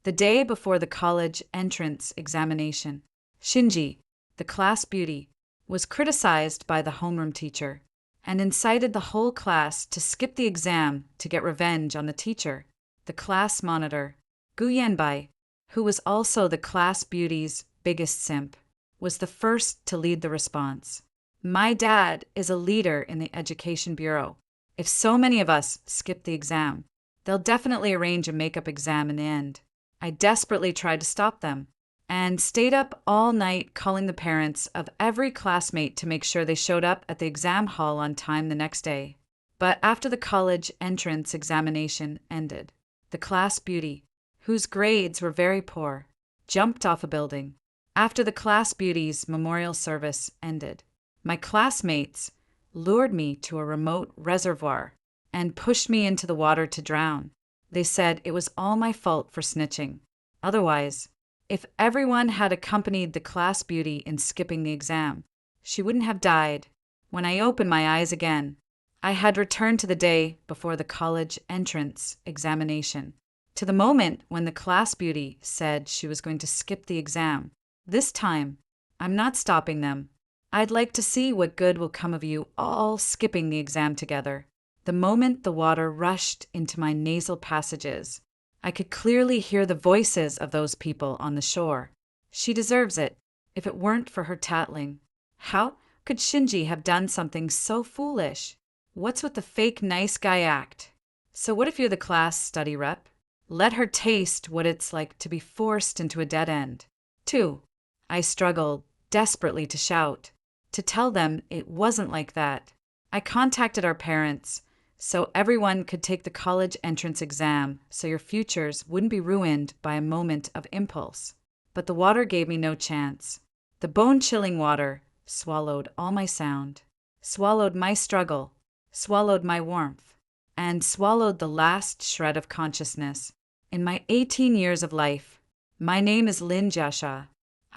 the day before the college entrance examination. Shinji, the class beauty, was criticized by the homeroom teacher and incited the whole class to skip the exam to get revenge on the teacher. The class monitor, Gu Yanbai, who was also the class beauty's biggest simp, was the first to lead the response. My dad is a leader in the education bureau. If so many of us skip the exam, they'll definitely arrange a makeup exam in the end. I desperately tried to stop them and stayed up all night calling the parents of every classmate to make sure they showed up at the exam hall on time the next day. But after the college entrance examination ended, the class beauty, whose grades were very poor, jumped off a building. After the class beauty's memorial service ended, my classmates lured me to a remote reservoir and pushed me into the water to drown. They said it was all my fault for snitching. Otherwise, if everyone had accompanied the class beauty in skipping the exam, she wouldn't have died. When I opened my eyes again, I had returned to the day before the college entrance examination, to the moment when the class beauty said she was going to skip the exam. This time, I'm not stopping them. I'd like to see what good will come of you all skipping the exam together. The moment the water rushed into my nasal passages, I could clearly hear the voices of those people on the shore. She deserves it, if it weren't for her tattling. How could Shinji have done something so foolish? What's with the fake nice guy act? So what if you're the class study rep? Let her taste what it's like to be forced into a dead end. 2. I struggled desperately to shout, to tell them it wasn't like that. I contacted our parents, so everyone could take the college entrance exam so your futures wouldn't be ruined by a moment of impulse. But the water gave me no chance. The bone-chilling water swallowed all my sound, swallowed my struggle, swallowed my warmth, and swallowed the last shred of consciousness. In my 18 years of life, my name is Lin Jiasha.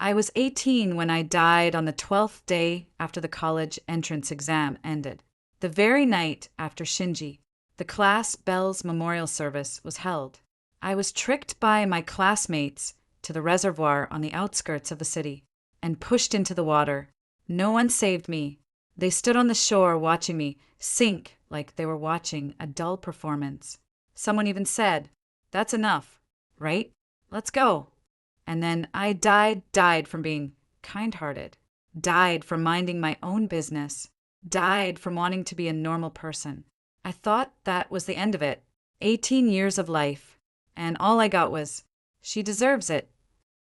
I was 18 when I died on the 12th day after the college entrance exam ended. The very night after Shinji, the class Belle's memorial service was held. I was tricked by my classmates to the reservoir on the outskirts of the city and pushed into the water. No one saved me. They stood on the shore watching me sink like they were watching a dull performance. Someone even said, "That's enough, right? Let's go." And then I died from being kind-hearted, died from minding my own business, died from wanting to be a normal person. I thought that was the end of it. 18 years of life. And all I got was, "She deserves it."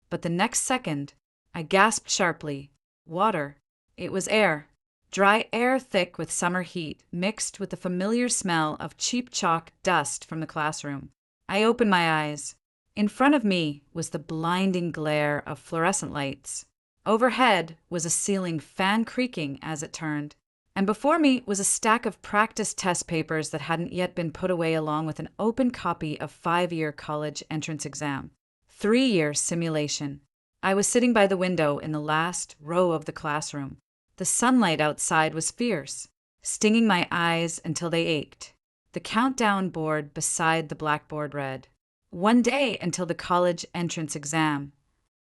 But the next second, I gasped sharply. Water. It was air. Dry air thick with summer heat, mixed with the familiar smell of cheap chalk dust from the classroom. I opened my eyes. In front of me was the blinding glare of fluorescent lights. Overhead was a ceiling fan creaking as it turned. And before me was a stack of practice test papers that hadn't yet been put away, along with an open copy of 5-year college entrance exam. 3-year simulation. I was sitting by the window in the last row of the classroom. The sunlight outside was fierce, stinging my eyes until they ached. The countdown board beside the blackboard read, "One day until the college entrance exam."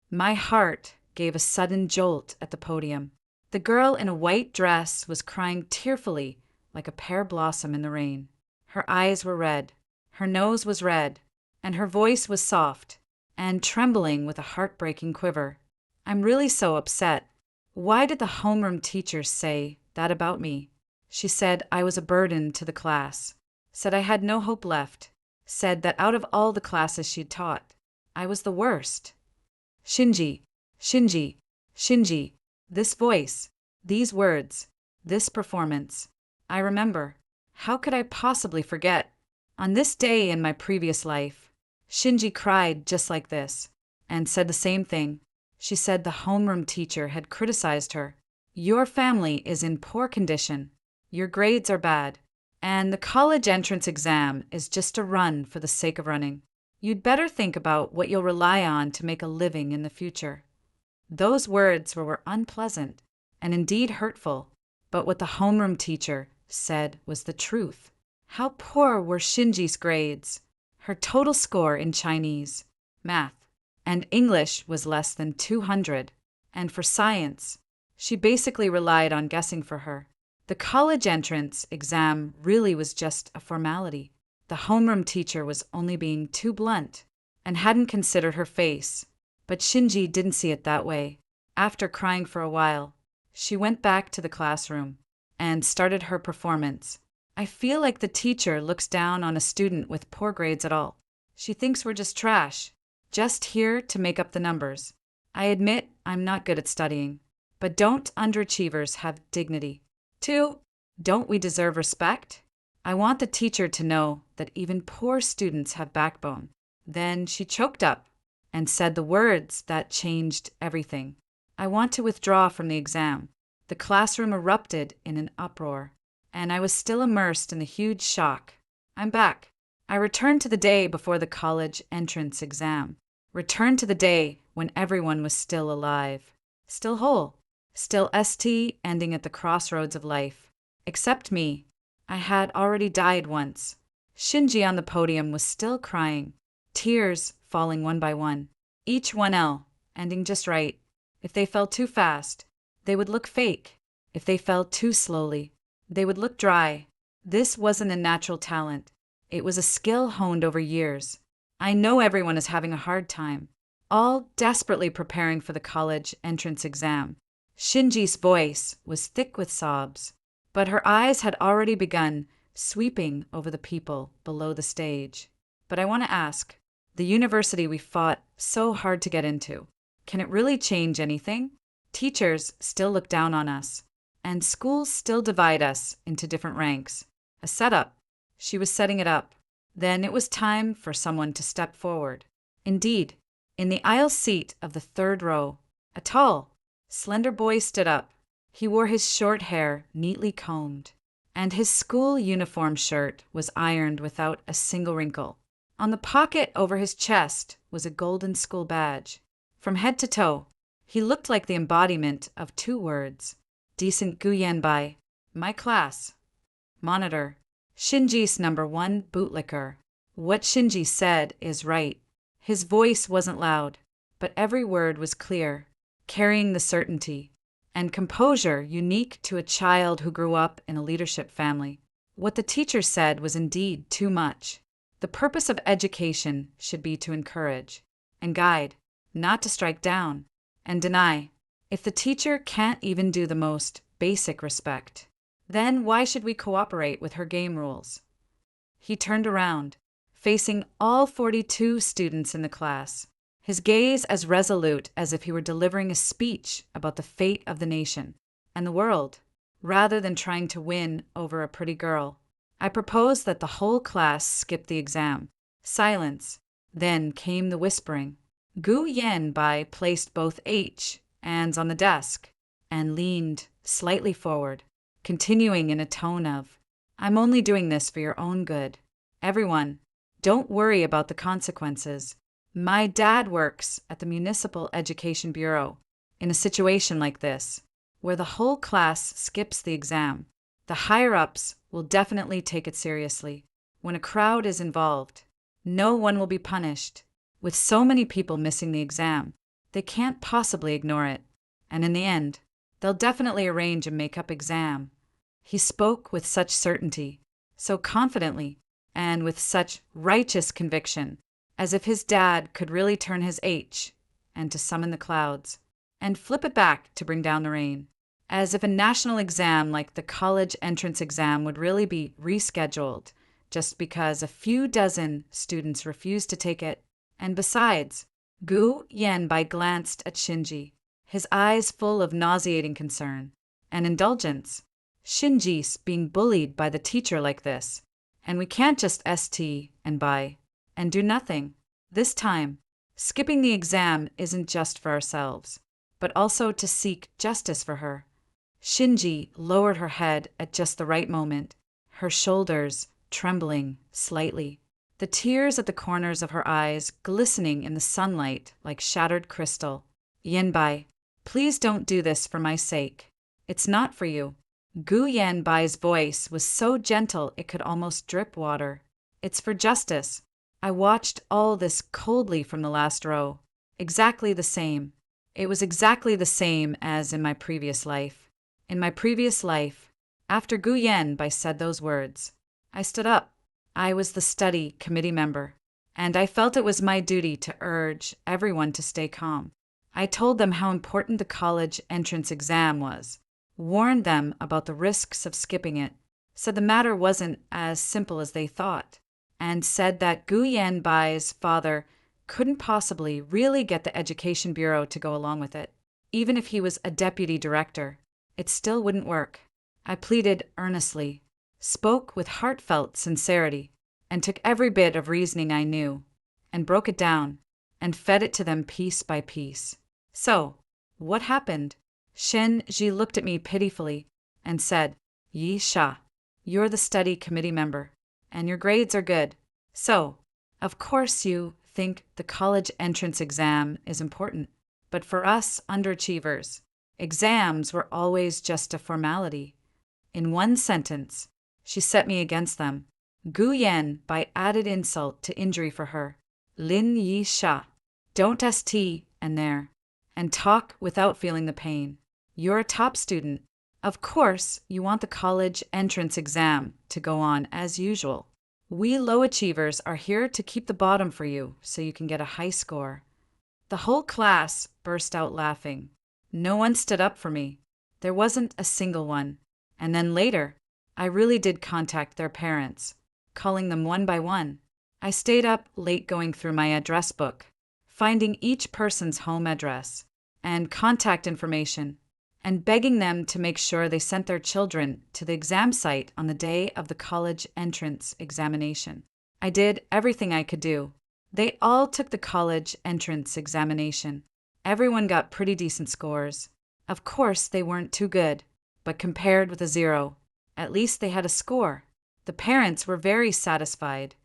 My heart gave a sudden jolt at the podium. The girl in a white dress was crying tearfully like a pear blossom in the rain. Her eyes were red, her nose was red, and her voice was soft and trembling with a heartbreaking quiver. "I'm really so upset. Why did the homeroom teacher say that about me?" She said I was a burden to the class, said I had no hope left, said that out of all the classes she'd taught, I was the worst. Shinji, Shinji, Shinji. This voice, these words, this performance. I remember. How could I possibly forget? On this day in my previous life, Shinji cried just like this, and said the same thing. She said the homeroom teacher had criticized her. "Your family is in poor condition. Your grades are bad. And the college entrance exam is just a run for the sake of running. You'd better think about what you'll rely on to make a living in the future." Those words were unpleasant and indeed hurtful, but what the homeroom teacher said was the truth. How poor were Shinji's grades? Her total score in Chinese, math, and English was less than 200. And for science, she basically relied on guessing for her. The college entrance exam really was just a formality. The homeroom teacher was only being too blunt and hadn't considered her face. But Shinji didn't see it that way. After crying for a while, she went back to the classroom and started her performance. I feel like the teacher looks down on a student with poor grades at all. She thinks we're just trash, just here to make up the numbers. I admit I'm not good at studying, but don't underachievers have dignity? 2. Don't we deserve respect? I want the teacher to know that even poor students have backbone. Then she choked up and said the words that changed everything. I want to withdraw from the exam. The classroom erupted in an uproar, and I was still immersed in the huge shock. I'm back. I returned to the day before the college entrance exam. Returned to the day when everyone was still alive, still whole, still ending at the crossroads of life. Except me. I had already died once. Shinji on the podium was still crying, tears falling one by one, each 1L, ending just right. If they fell too fast, they would look fake. If they fell too slowly, they would look dry. This wasn't a natural talent. It was a skill honed over years. I know everyone is having a hard time, all desperately preparing for the college entrance exam. Shinji's voice was thick with sobs, but her eyes had already begun sweeping over the people below the stage. But I want to ask, the university we fought so hard to get into, can it really change anything? Teachers still look down on us, and schools still divide us into different ranks. A setup. She was setting it up. Then it was time for someone to step forward. Indeed, in the aisle seat of the third row, a tall, slender boy stood up. He wore his short hair neatly combed, and his school uniform shirt was ironed without a single wrinkle. On the pocket over his chest was a golden school badge. From head to toe, he looked like the embodiment of 2 words. Decent guyenbai, my class. Monitor, Shinji's #1 bootlicker. What Shinji said is right. His voice wasn't loud, but every word was clear, carrying the certainty and composure unique to a child who grew up in a leadership family. What the teacher said was indeed too much. The purpose of education should be to encourage and guide, not to strike down and deny. If the teacher can't even do the most basic respect, then why should we cooperate with her game rules? He turned around, facing all 42 students in the class, his gaze as resolute as if he were delivering a speech about the fate of the nation and the world, rather than trying to win over a pretty girl. I proposed that the whole class skip the exam. Silence. Then came the whispering. Gu Yanbai placed both hands on the desk and leaned slightly forward, continuing in a tone of, I'm only doing this for your own good. Everyone, don't worry about the consequences. My dad works at the Municipal Education Bureau. In a situation like this, where the whole class skips the exam, the higher-ups will definitely take it seriously. When a crowd is involved, no one will be punished. With so many people missing the exam, they can't possibly ignore it. And in the end, they'll definitely arrange a make-up exam. He spoke with such certainty, so confidently, and with such righteous conviction, as if his dad could really turn his H and to summon the clouds, and flip it back to bring down the rain. As if a national exam like the college entrance exam would really be rescheduled just because a few dozen students refused to take it. And besides, Gu Yanbai glanced at Shinji, his eyes full of nauseating concern and indulgence. Shinji's being bullied by the teacher like this, and we can't just and buy and do nothing. This time, skipping the exam isn't just for ourselves, but also to seek justice for her. Shinji lowered her head at just the right moment, her shoulders trembling slightly, the tears at the corners of her eyes glistening in the sunlight like shattered crystal. Yanbai, please don't do this for my sake. It's not for you. Gu Yanbai's voice was so gentle it could almost drip water. It's for justice. I watched all this coldly from the last row. Exactly the same. It was exactly the same as in my previous life. In my previous life, after Gu Yanbai said those words, I stood up. I was the study committee member, and I felt it was my duty to urge everyone to stay calm. I told them how important the college entrance exam was, warned them about the risks of skipping it, said the matter wasn't as simple as they thought, and said that Gu Yanbai's father couldn't possibly really get the Education Bureau to go along with it. Even if he was a deputy director, it still wouldn't work. I pleaded earnestly, spoke with heartfelt sincerity, and took every bit of reasoning I knew, and broke it down, and fed it to them piece by piece. So, what happened? Shen Ji looked at me pitifully and said, Yi Sha, you're the study committee member, and your grades are good. So, of course you think the college entrance exam is important. But for us underachievers, exams were always just a formality. In one sentence, she set me against them. Gu Yan by added insult to injury for her. Lin Yi Sha. Don't st and there. And talk without feeling the pain. You're a top student. Of course, you want the college entrance exam to go on as usual. We low achievers are here to keep the bottom for you so you can get a high score. The whole class burst out laughing. No one stood up for me. There wasn't a single one. And then later, I really did contact their parents, calling them one by one. I stayed up late going through my address book, finding each person's home address and contact information, and begging them to make sure they sent their children to the exam site on the day of the college entrance examination. I did everything I could do. They all took the college entrance examination. Everyone got pretty decent scores. Of course, they weren't too good, but compared with a 0, at least they had a score. The parents were very satisfied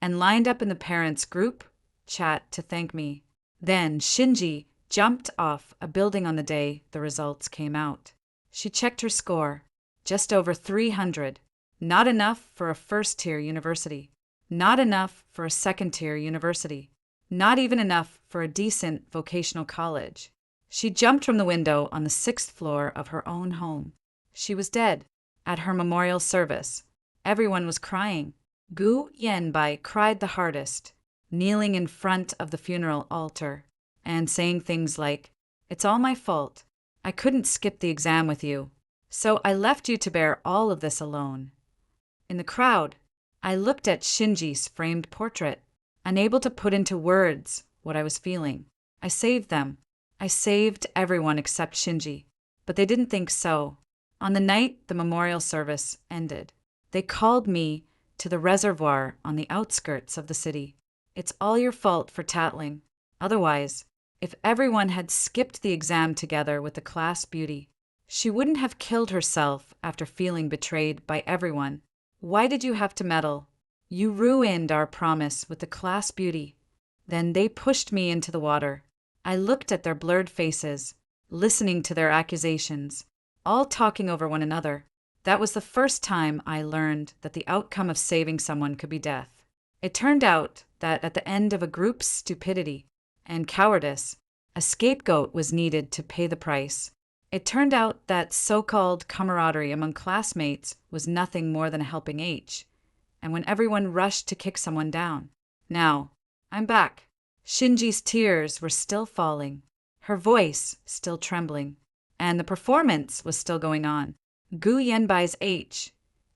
and lined up in the parents' group chat to thank me. Then Shinji jumped off a building on the day the results came out. She checked her score, just over 300. Not enough for a first-tier university. Not enough for a second-tier university. Not even enough for a decent vocational college. She jumped from the window on the 6th floor of her own home. She was dead. At her memorial service, everyone was crying. Gu Yanbai cried the hardest, kneeling in front of the funeral altar and saying things like, "It's all my fault. I couldn't skip the exam with you, so I left you to bear all of this alone." In the crowd, I looked at Shinji's framed portrait, unable to put into words what I was feeling. I saved them. I saved everyone except Shinji, but they didn't think so. On the night the memorial service ended, they called me to the reservoir on the outskirts of the city. It's all your fault for tattling. Otherwise, if everyone had skipped the exam together with the class beauty, she wouldn't have killed herself after feeling betrayed by everyone. Why did you have to meddle? You ruined our promise with the class beauty. Then they pushed me into the water. I looked at their blurred faces, listening to their accusations, all talking over one another. That was the first time I learned that the outcome of saving someone could be death. It turned out that at the end of a group's stupidity and cowardice, a scapegoat was needed to pay the price. It turned out that so-called camaraderie among classmates was nothing more than a helping H, and when everyone rushed to kick someone down. Now, I'm back. Shinji's tears were still falling, her voice still trembling, and the performance was still going on. Gu Yanbai's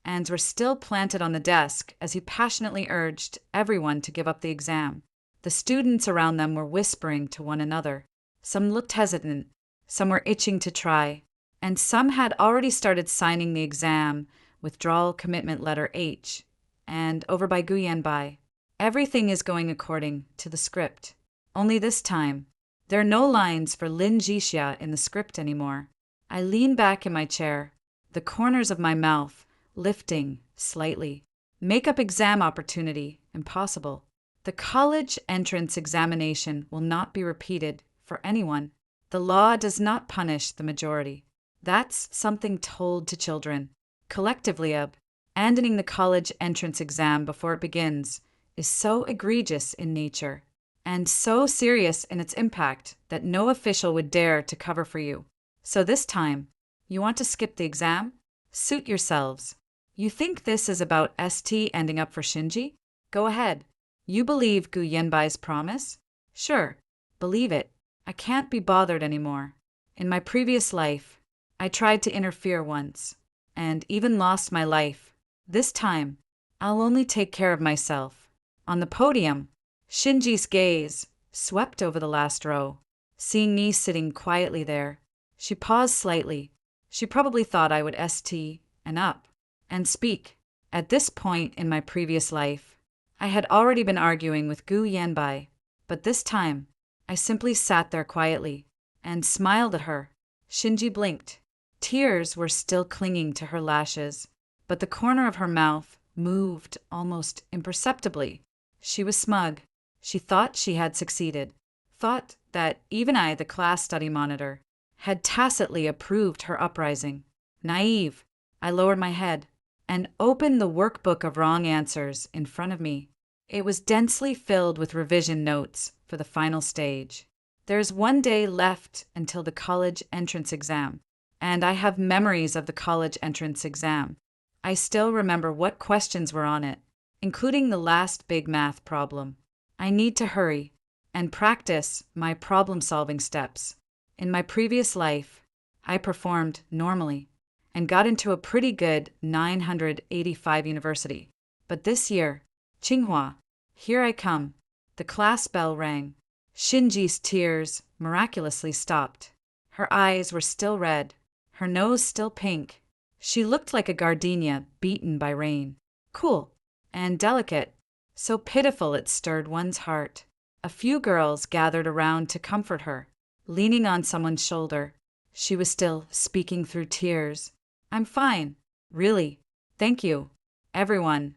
hands were still planted on the desk as he passionately urged everyone to give up the exam. The students around them were whispering to one another. Some looked hesitant, some were itching to try, and some had already started signing the exam withdrawal commitment letter H, and over by Gu Yanbai. Everything is going according to the script. Only this time, there are no lines for Lin Jixia in the script anymore. I lean back in my chair, the corners of my mouth lifting slightly. Makeup exam opportunity impossible. The college entrance examination will not be repeated for anyone. The law does not punish the majority. That's something told to children. Collectively, abandoning the college entrance exam before it begins is so egregious in nature and so serious in its impact that no official would dare to cover for you. So this time, you want to skip the exam? Suit yourselves. You think this is about ST ending up for Shinji? Go ahead. You believe Gu Yenbai's promise? Sure, believe it. I can't be bothered anymore. In my previous life, I tried to interfere once, and even lost my life. This time, I'll only take care of myself. On the podium, Shinji's gaze swept over the last row. Seeing me sitting quietly there, she paused slightly. She probably thought I would ST and up and speak. At this point in my previous life, I had already been arguing with Gu Yanbai, but this time, I simply sat there quietly and smiled at her. Shinji blinked. Tears were still clinging to her lashes, but the corner of her mouth moved almost imperceptibly. She was smug. She thought she had succeeded, thought that even I, the class study monitor, had tacitly approved her uprising. Naive, I lowered my head and opened the workbook of wrong answers in front of me. It was densely filled with revision notes for the final stage. There's 1 day left until the college entrance exam, and I have memories of the college entrance exam. I still remember what questions were on it, including the last big math problem. I need to hurry and practice my problem-solving steps. In my previous life, I performed normally and got into a pretty good 985 university. But this year, Tsinghua, here I come. The class bell rang. Shinji's tears miraculously stopped. Her eyes were still red, her nose still pink. She looked like a gardenia beaten by rain. Cool and delicate, so pitiful it stirred one's heart. A few girls gathered around to comfort her, leaning on someone's shoulder. She was still speaking through tears. I'm fine, really. Thank you, everyone.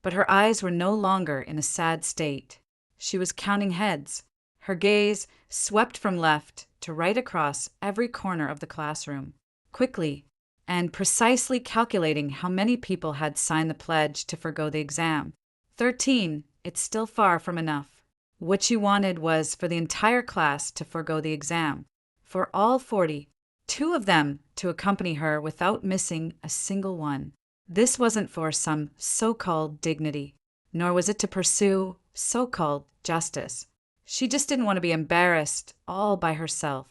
But her eyes were no longer in a sad state. She was counting heads. Her gaze swept from left to right across every corner of the classroom, quickly and precisely calculating how many people had signed the pledge to forgo the exam. 13, it's still far from enough. What she wanted was for the entire class to forgo the exam, for all 40, 2 of them to accompany her without missing a single one. This wasn't for some so-called dignity, nor was it to pursue so-called justice. She just didn't want to be embarrassed all by herself.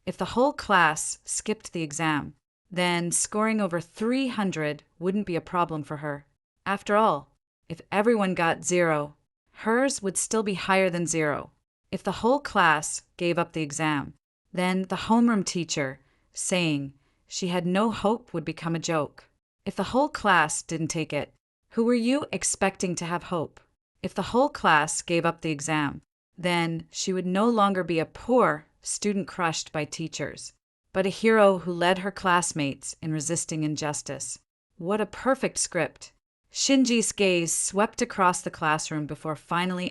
If the whole class skipped the exam, then scoring over 300 wouldn't be a problem for her. After all, if everyone got 0, hers would still be higher than 0. If the whole class gave up the exam, then the homeroom teacher saying she had no hope would become a joke. If the whole class didn't take it, who were you expecting to have hope? If the whole class gave up the exam, then she would no longer be a poor student crushed by teachers, but a hero who led her classmates in resisting injustice. What a perfect script. Shinji's gaze swept across the classroom before finally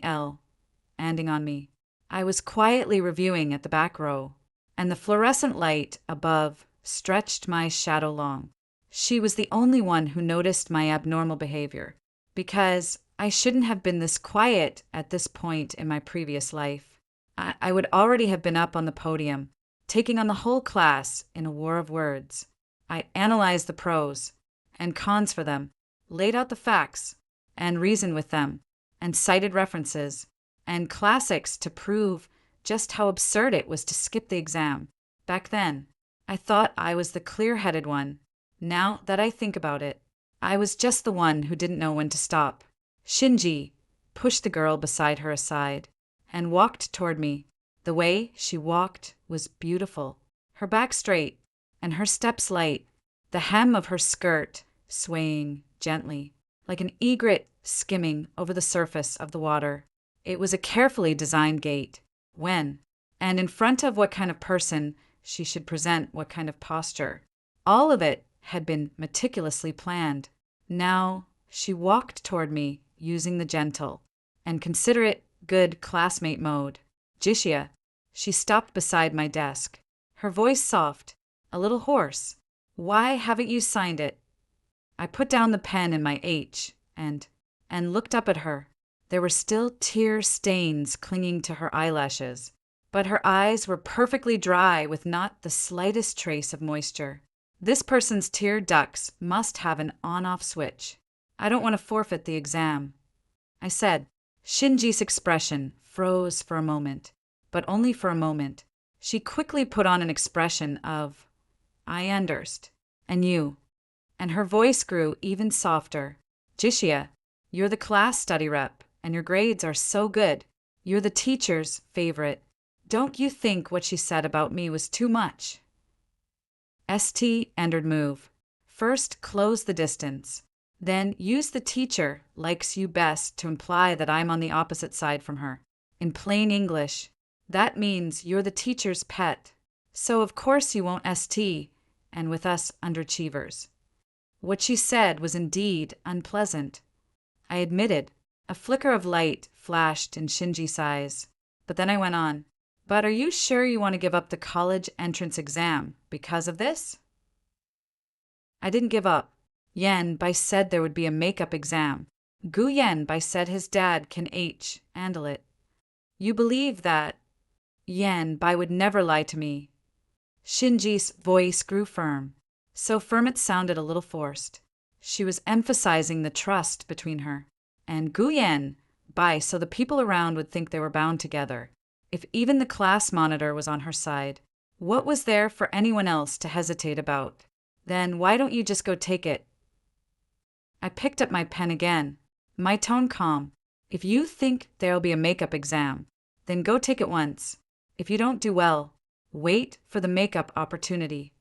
landing on me. I was quietly reviewing at the back row, and the fluorescent light above stretched my shadow long. She was the only one who noticed my abnormal behavior, because I shouldn't have been this quiet at this point in my previous life. I would already have been up on the podium, taking on the whole class in a war of words. I analyzed the pros and cons for them, laid out the facts and reasoned with them, and cited references and classics to prove just how absurd it was to skip the exam. Back then, I thought I was the clear-headed one. Now that I think about it, I was just the one who didn't know when to stop. Shinji pushed the girl beside her aside and walked toward me. The way she walked was beautiful. Her back straight and her steps light, the hem of her skirt swaying gently, like an egret skimming over the surface of the water. It was a carefully designed gait. When, and in front of what kind of person she should present what kind of posture. All of it had been meticulously planned. Now she walked toward me using the gentle and considerate good classmate mode. Jishia, she stopped beside my desk, her voice soft, a little hoarse. Why haven't you signed it? I put down the pen in my H and looked up at her. There were still tear stains clinging to her eyelashes, but her eyes were perfectly dry with not the slightest trace of moisture. This person's tear ducts must have an on-off switch. I don't want to forfeit the exam, I said. Shinji's expression froze for a moment, but only for a moment. She quickly put on an expression of, I underst. And you. And her voice grew even softer. Jishia, you're the class study rep, and your grades are so good. You're the teacher's favorite. Don't you think what she said about me was too much? St. entered move. First, close the distance. Then, use the teacher likes you best to imply that I'm on the opposite side from her. In plain English, that means you're the teacher's pet. So, of course, you won't St. and with us underachievers. What she said was indeed unpleasant. I admitted. A flicker of light flashed in Shinji's eyes. But then I went on. But are you sure you want to give up the college entrance exam because of this? I didn't give up. Yen Bai said there would be a makeup exam. Gu Yen Bai said his dad can handle it. You believe that? Yen Bai would never lie to me. Shinji's voice grew firm. So firm it sounded a little forced. She was emphasizing the trust between her and Gu Yen Bai so the people around would think they were bound together. If even the class monitor was on her side, what was there for anyone else to hesitate about? Then why don't you just go take it? I picked up my pen again, my tone calm. If you think there'll be a makeup exam, then go take it once. If you don't do well, wait for the makeup opportunity.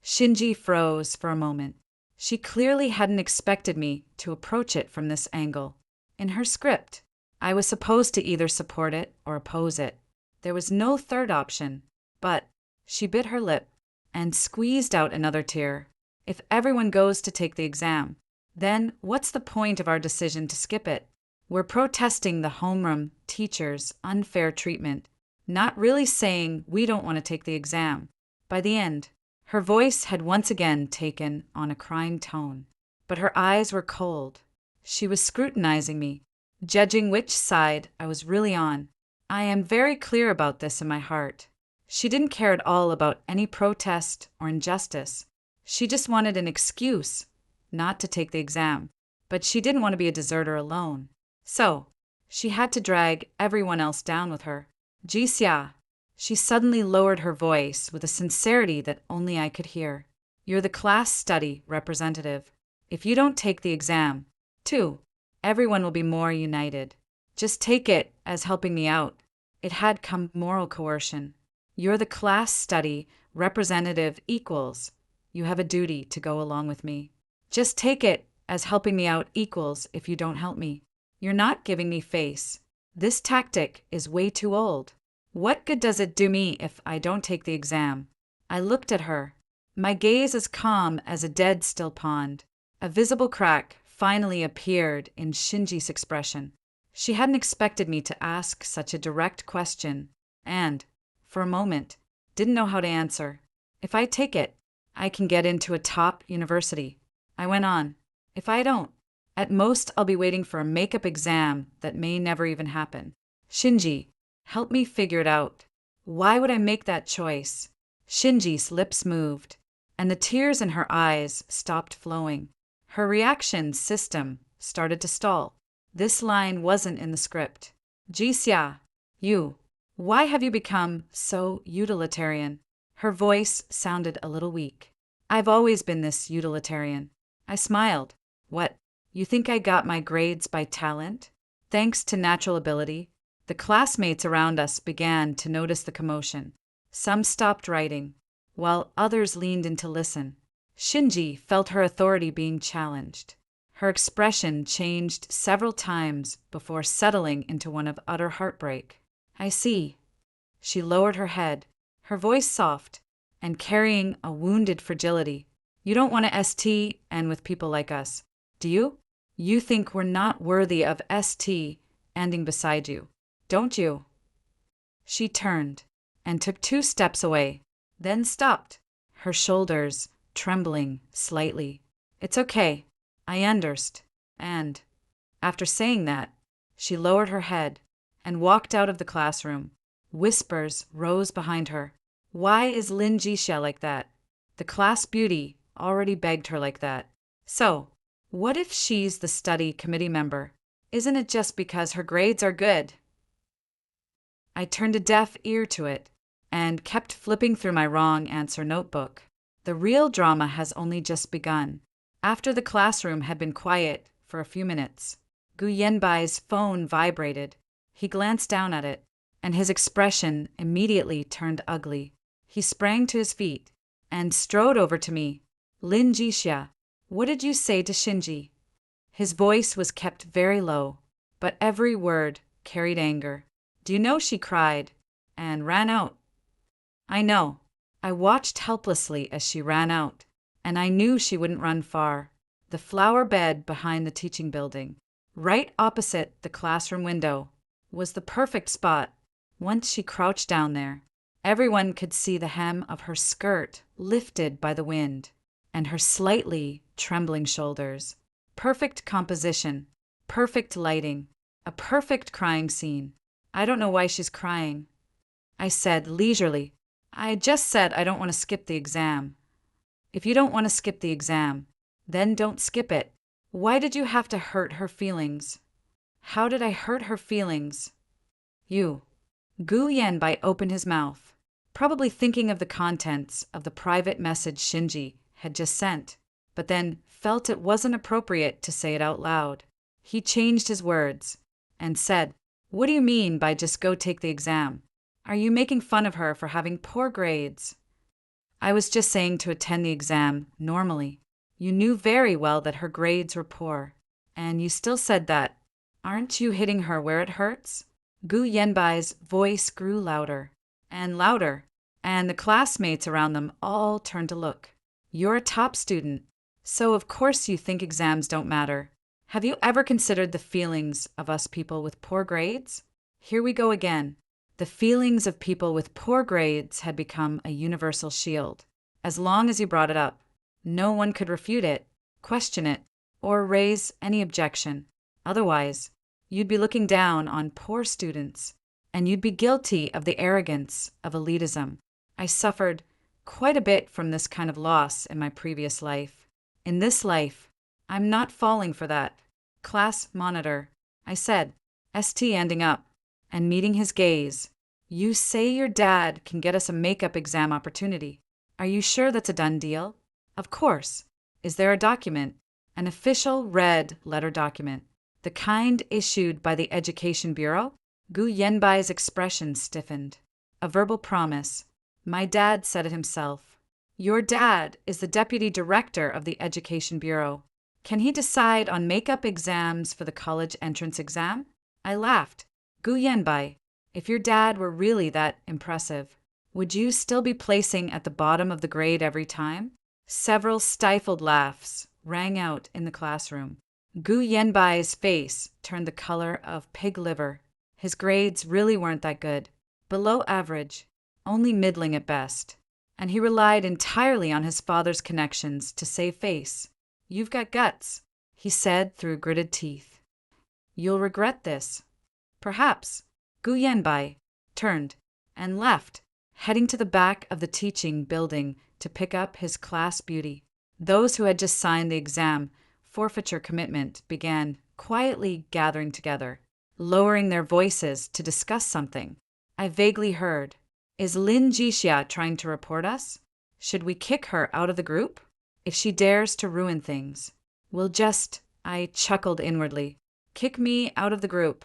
Shinji froze for a moment. She clearly hadn't expected me to approach it from this angle. In her script, I was supposed to either support it or oppose it. There was no third option, but she bit her lip and squeezed out another tear. If everyone goes to take the exam, then what's the point of our decision to skip it? We're protesting the homeroom teacher's unfair treatment, not really saying we don't want to take the exam. By the end, her voice had once again taken on a crying tone, but her eyes were cold. She was scrutinizing me, judging which side I was really on. I am very clear about this in my heart. She didn't care at all about any protest or injustice. She just wanted an excuse not to take the exam, but she didn't want to be a deserter alone. So, she had to drag everyone else down with her. Jixia. She suddenly lowered her voice with a sincerity that only I could hear. You're the class study representative. If you don't take the exam, too, everyone will be more united. Just take it as helping me out. It had come moral coercion. You're the class study representative equals. You have a duty to go along with me. Just take it as helping me out equals if you don't help me. You're not giving me face. This tactic is way too old. What good does it do me if I don't take the exam? I looked at her, my gaze as calm as a dead still pond. A visible crack finally appeared in Shinji's expression. She hadn't expected me to ask such a direct question, and, for a moment, didn't know how to answer. If I take it, I can get into a top university. I went on. If I don't, at most I'll be waiting for a makeup exam that may never even happen. Shinji, help me figure it out. Why would I make that choice? Shinji's lips moved, and the tears in her eyes stopped flowing. Her reaction system started to stall. This line wasn't in the script. Jixia, why have you become so utilitarian? Her voice sounded a little weak. I've always been this utilitarian. I smiled. What, you think I got my grades by talent? Thanks to natural ability? The classmates around us began to notice the commotion. Some stopped writing, while others leaned in to listen. Shinji felt her authority being challenged. Her expression changed several times before settling into one of utter heartbreak. I see. She lowered her head, her voice soft, and carrying a wounded fragility. You don't want to ST and with people like us, do you? You think we're not worthy of ST ending beside you, don't you? She turned and took 2 steps away, then stopped, her shoulders trembling slightly. It's okay. I underst. And, after saying that, She lowered her head and walked out of the classroom. Whispers rose behind her. Why is Lin Jixia like that? The class beauty already begged her like that. So, what if she's the study committee member? Isn't it just because her grades are good? I turned a deaf ear to it and kept flipping through my wrong answer notebook. The real drama has only just begun. After the classroom had been quiet for a few minutes, Gu Yanbai's phone vibrated. He glanced down at it, and his expression immediately turned ugly. He sprang to his feet and strode over to me. Lin Jixia, what did you say to Shinji? His voice was kept very low, but every word carried anger. Do you know she cried and ran out? I know. I watched helplessly as she ran out, and I knew she wouldn't run far. The flower bed behind the teaching building, right opposite the classroom window, was the perfect spot. Once she crouched down there, everyone could see the hem of her skirt lifted by the wind, and her slightly trembling shoulders. Perfect composition, perfect lighting, a perfect crying scene. I don't know why she's crying, I said leisurely. I just said I don't want to skip the exam. If you don't want to skip the exam, then don't skip it. Why did you have to hurt her feelings? How did I hurt her feelings? You. Gu Yanbai opened his mouth, probably thinking of the contents of the private message Shinji had just sent, but then felt it wasn't appropriate to say it out loud. He changed his words and said, What do you mean by just go take the exam? Are you making fun of her for having poor grades? I was just saying to attend the exam normally. You knew very well that her grades were poor, and you still said that. Aren't you hitting her where it hurts? Gu Yanbai's voice grew louder and louder, and the classmates around them all turned to look. You're a top student, so of course you think exams don't matter. Have you ever considered the feelings of us people with poor grades? Here we go again. The feelings of people with poor grades had become a universal shield. As long as you brought it up, no one could refute it, question it, or raise any objection. Otherwise, you'd be looking down on poor students, and you'd be guilty of the arrogance of elitism. I suffered quite a bit from this kind of loss in my previous life. In this life, I'm not falling for that. Class monitor, I said, ST ending up and meeting his gaze. You say your dad can get us a makeup exam opportunity. Are you sure that's a done deal? Of course. Is there a document? An official red letter document. The kind issued by the Education Bureau? Gu Yanbai's expression stiffened. A verbal promise. My dad said it himself. Your dad is the deputy director of the Education Bureau. Can he decide on makeup exams for the college entrance exam? I laughed. Gu Yanbai, if your dad were really that impressive, would you still be placing at the bottom of the grade every time? Several stifled laughs rang out in the classroom. Gu Yanbai's face turned the color of pig liver. His grades really weren't that good. Below average, only middling at best. And he relied entirely on his father's connections to save face. You've got guts, he said through gritted teeth. You'll regret this. Perhaps. Gu Yanbai turned and left, heading to the back of the teaching building to pick up his class beauty. Those who had just signed the exam forfeiture commitment began quietly gathering together, lowering their voices to discuss something. I vaguely heard, Is Lin Jixia trying to report us? Should we kick her out of the group? If she dares to ruin things, we'll just, I chuckled inwardly, kick me out of the group.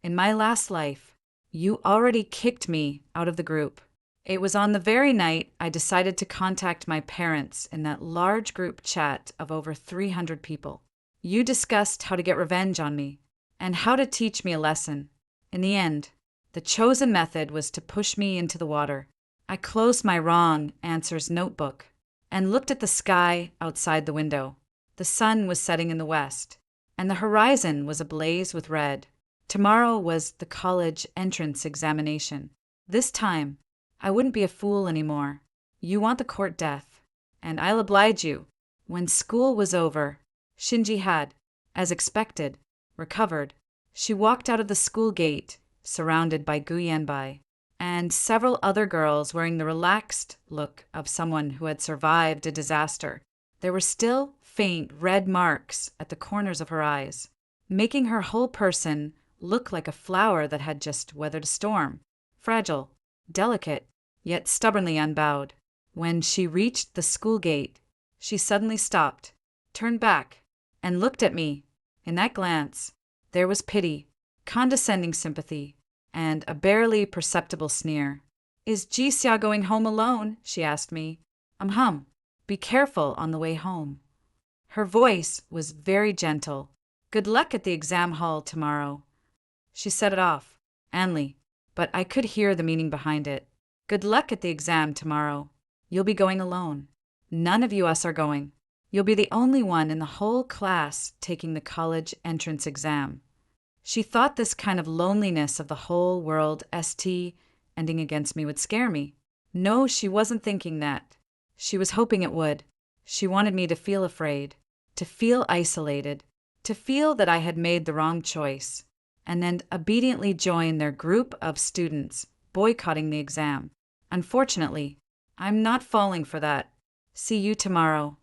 In my last life, you already kicked me out of the group. It was on the very night I decided to contact my parents in that large group chat of over 300 people. You discussed how to get revenge on me and how to teach me a lesson. In the end, the chosen method was to push me into the water. I closed my wrong answers notebook and looked at the sky outside the window. The sun was setting in the west, and the horizon was ablaze with red. Tomorrow was the college entrance examination. This time, I wouldn't be a fool anymore. You want the court death, and I'll oblige you. When school was over, Shinji had, as expected, recovered. She walked out of the school gate, surrounded by Guyanbai, and several other girls wearing the relaxed look of someone who had survived a disaster. There were still faint red marks at the corners of her eyes, making her whole person look like a flower that had just weathered a storm, fragile, delicate, yet stubbornly unbowed. When she reached the school gate, she suddenly stopped, turned back, and looked at me. In that glance, there was pity, condescending sympathy, and a barely perceptible sneer. "Is Jisya going home alone?" she asked me. "Hum. Be careful on the way home." Her voice was very gentle. "Good luck at the exam hall tomorrow." She said it off, Anli, but I could hear the meaning behind it. "Good luck at the exam tomorrow. You'll be going alone. None of you us are going. You'll be the only one in the whole class taking the college entrance exam." She thought this kind of loneliness of the whole world ending against me would scare me. No, she wasn't thinking that. She was hoping it would. She wanted me to feel afraid, to feel isolated, to feel that I had made the wrong choice, and then obediently join their group of students boycotting the exam. Unfortunately, I'm not falling for that. "See you tomorrow,"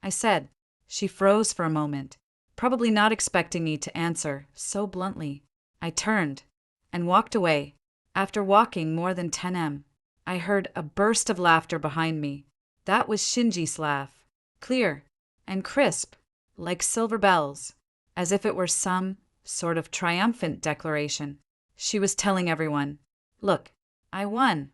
I said. She froze for a moment, probably not expecting me to answer so bluntly. I turned and walked away. After walking more than 10 m, I heard a burst of laughter behind me. That was Shinji's laugh, clear and crisp, like silver bells, as if it were some sort of triumphant declaration. She was telling everyone, "Look, I won."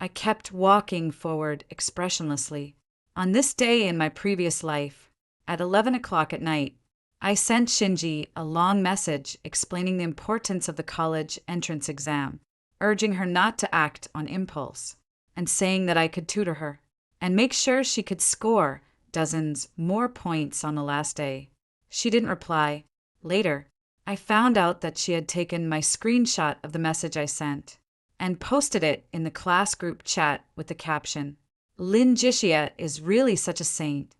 I kept walking forward expressionlessly. On this day in my previous life, at 11 o'clock at night, I sent Shinji a long message explaining the importance of the college entrance exam, urging her not to act on impulse, and saying that I could tutor her and make sure she could score dozens more points on the last day. She didn't reply. Later, I found out that she had taken my screenshot of the message I sent and posted it in the class group chat with the caption, "Lin Jixia is really such a saint."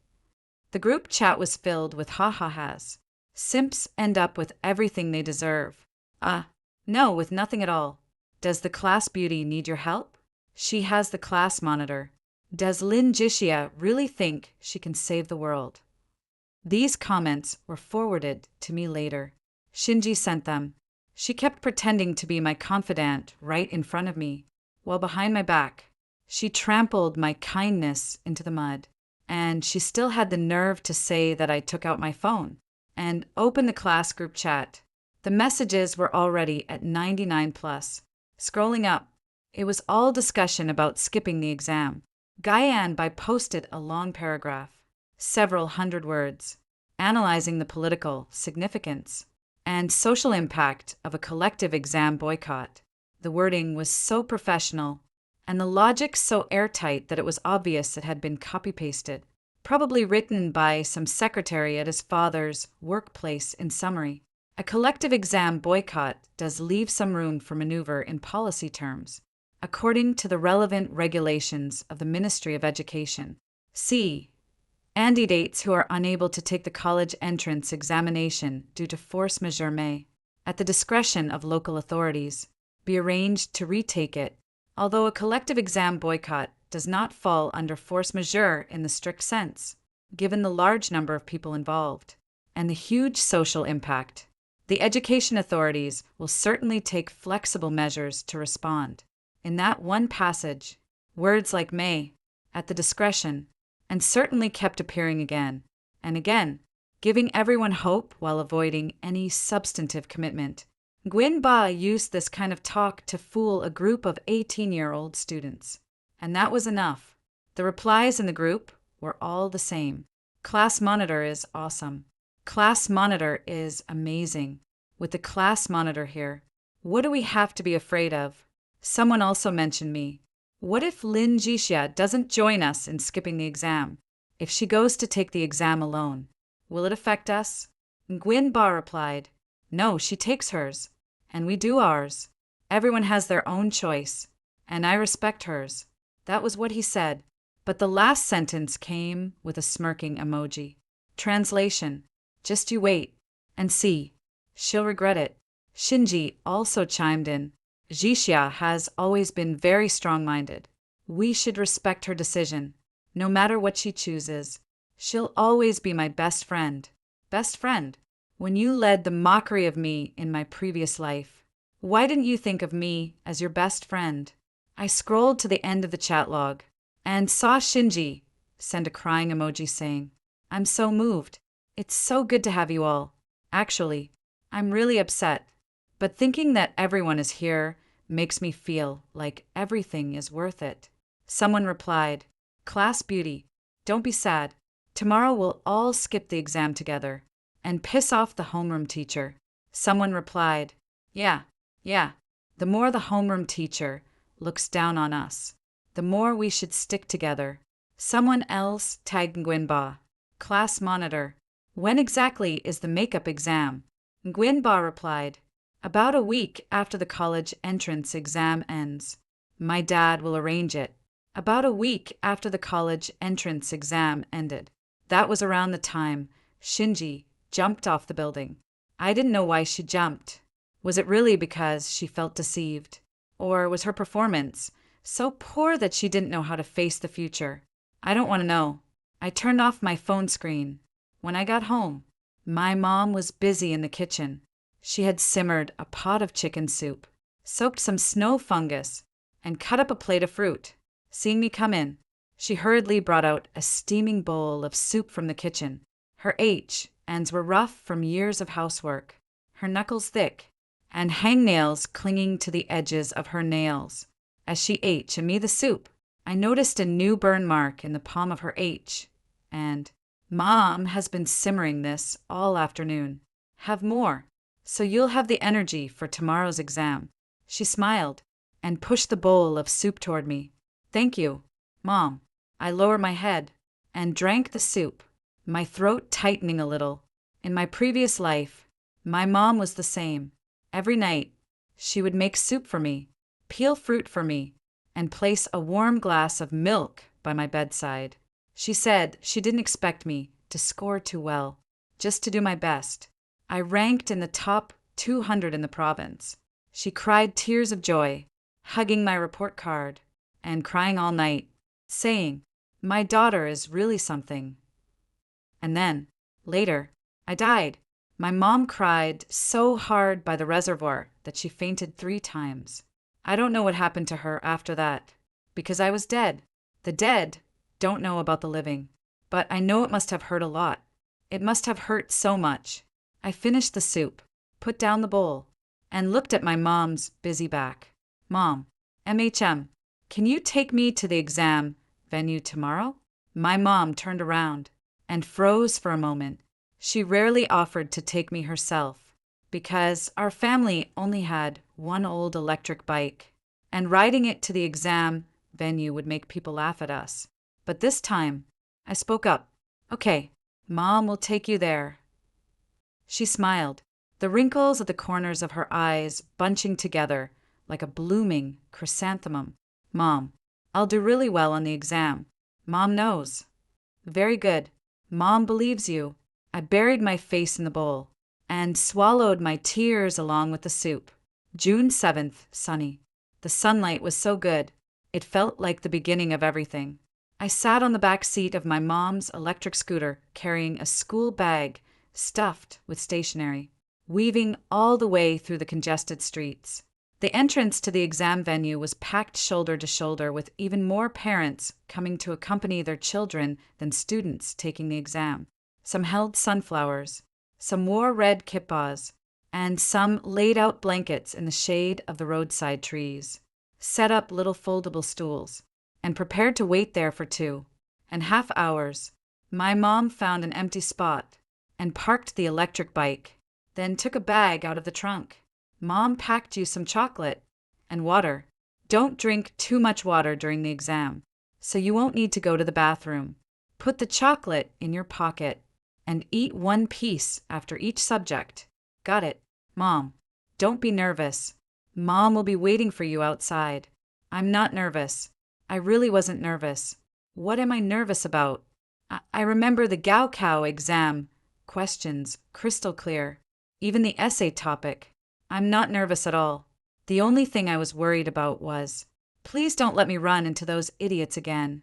The group chat was filled with ha-ha-has. Simps end up with everything they deserve. No, with nothing at all. Does the class beauty need your help? She has the class monitor. Does Lin Jixia really think she can save the world? These comments were forwarded to me later. Shinji sent them. She kept pretending to be my confidant right in front of me, while behind my back, she trampled my kindness into the mud. And she still had the nerve to say that I took out my phone and opened the class group chat. The messages were already at 99 plus. Scrolling up, it was all discussion about skipping the exam. Guyanbai posted a long paragraph, several hundred words, analyzing the political significance and social impact of a collective exam boycott. The wording was so professional, and the logic so airtight that it was obvious it had been copy-pasted, probably written by some secretary at his father's workplace. In summary, a collective exam boycott does leave some room for maneuver in policy terms, according to the relevant regulations of the Ministry of Education. C. Candidates who are unable to take the college entrance examination due to force majeure may, at the discretion of local authorities, be arranged to retake it, although a collective exam boycott does not fall under force majeure in the strict sense, given the large number of people involved and the huge social impact. The education authorities will certainly take flexible measures to respond. In that one passage, words like may, at the discretion, and certainly kept appearing again and again, giving everyone hope while avoiding any substantive commitment. Guyanbai used this kind of talk to fool a group of 18-year-old students. And that was enough. The replies in the group were all the same. Class monitor is awesome. Class monitor is amazing. With the class monitor here, what do we have to be afraid of? Someone also mentioned me. What if Lin Jixia doesn't join us in skipping the exam? If she goes to take the exam alone, will it affect us? Guyanbai replied, "No, she takes hers, and we do ours. Everyone has their own choice, and I respect hers." That was what he said, but the last sentence came with a smirking emoji. Translation: just you wait and see. She'll regret it. Shinji also chimed in. Jixia has always been very strong-minded. We should respect her decision. No matter what she chooses, she'll always be my best friend. Best friend? When you led the mockery of me in my previous life, why didn't you think of me as your best friend? I scrolled to the end of the chat log and saw Shinji send a crying emoji saying, I'm so moved. It's so good to have you all. Actually, I'm really upset, but thinking that everyone is here makes me feel like everything is worth it. Someone replied, Class beauty, don't be sad. Tomorrow we'll all skip the exam together and piss off the homeroom teacher. Someone replied, yeah. The more the homeroom teacher looks down on us, the more we should stick together. Someone else tagged Nguyenba. Class monitor, when exactly is the makeup exam? Nguyenba replied, about a week after the college entrance exam ends. My dad will arrange it. About a week after the college entrance exam ended. That was around the time Shinji jumped off the building. I didn't know why she jumped. Was it really because she felt deceived? Or was her performance so poor that she didn't know how to face the future? I don't want to know. I turned off my phone screen. When I got home, my mom was busy in the kitchen. She had simmered a pot of chicken soup, soaked some snow fungus, and cut up a plate of fruit. Seeing me come in, she hurriedly brought out a steaming bowl of soup from the kitchen. Her ends were rough from years of housework, her knuckles thick, and hangnails clinging to the edges of her nails. As she ate me the soup, I noticed a new burn mark in the palm of her and Mom has been simmering this all afternoon. Have more, so you'll have the energy for tomorrow's exam. She smiled and pushed the bowl of soup toward me. Thank you, Mom. I lowered my head and drank the soup, my throat tightening a little. In my previous life, my mom was the same. Every night, she would make soup for me, peel fruit for me, and place a warm glass of milk by my bedside. She said she didn't expect me to score too well, just to do my best. I ranked in the top 200 in the province. She cried tears of joy, hugging my report card, and crying all night, saying, my daughter is really something. And then, later, I died. My mom cried so hard by the reservoir that she fainted 3 times. I don't know what happened to her after that, because I was dead. The dead don't know about the living, but I know it must have hurt a lot. It must have hurt so much. I finished the soup, put down the bowl, and looked at my mom's busy back. Mom, can you take me to the exam venue tomorrow? My mom turned around and froze for a moment. She rarely offered to take me herself because our family only had one old electric bike, and riding it to the exam venue would make people laugh at us. But this time, I spoke up. Okay, Mom will take you there. She smiled, the wrinkles at the corners of her eyes bunching together like a blooming chrysanthemum. Mom, I'll do really well on the exam. Mom knows. Very good. Mom believes you. I buried my face in the bowl and swallowed my tears along with the soup. June 7th, sunny. The sunlight was so good. It felt like the beginning of everything. I sat on the back seat of my mom's electric scooter carrying a school bag stuffed with stationery, weaving all the way through the congested streets. The entrance to the exam venue was packed shoulder to shoulder with even more parents coming to accompany their children than students taking the exam. Some held sunflowers, some wore red kippas, and some laid out blankets in the shade of the roadside trees, set up little foldable stools, and prepared to wait there for 2.5 hours. My mom found an empty spot and parked the electric bike, then took a bag out of the trunk. Mom packed you some chocolate and water. Don't drink too much water during the exam, so you won't need to go to the bathroom. Put the chocolate in your pocket and eat 1 piece after each subject. Got it, Mom. Don't be nervous. Mom will be waiting for you outside. I'm not nervous. I really wasn't nervous. What am I nervous about? I remember the Gaokao exam questions crystal clear. even the essay topic. I'm not nervous at all. The only thing I was worried about was, please don't let me run into those idiots again.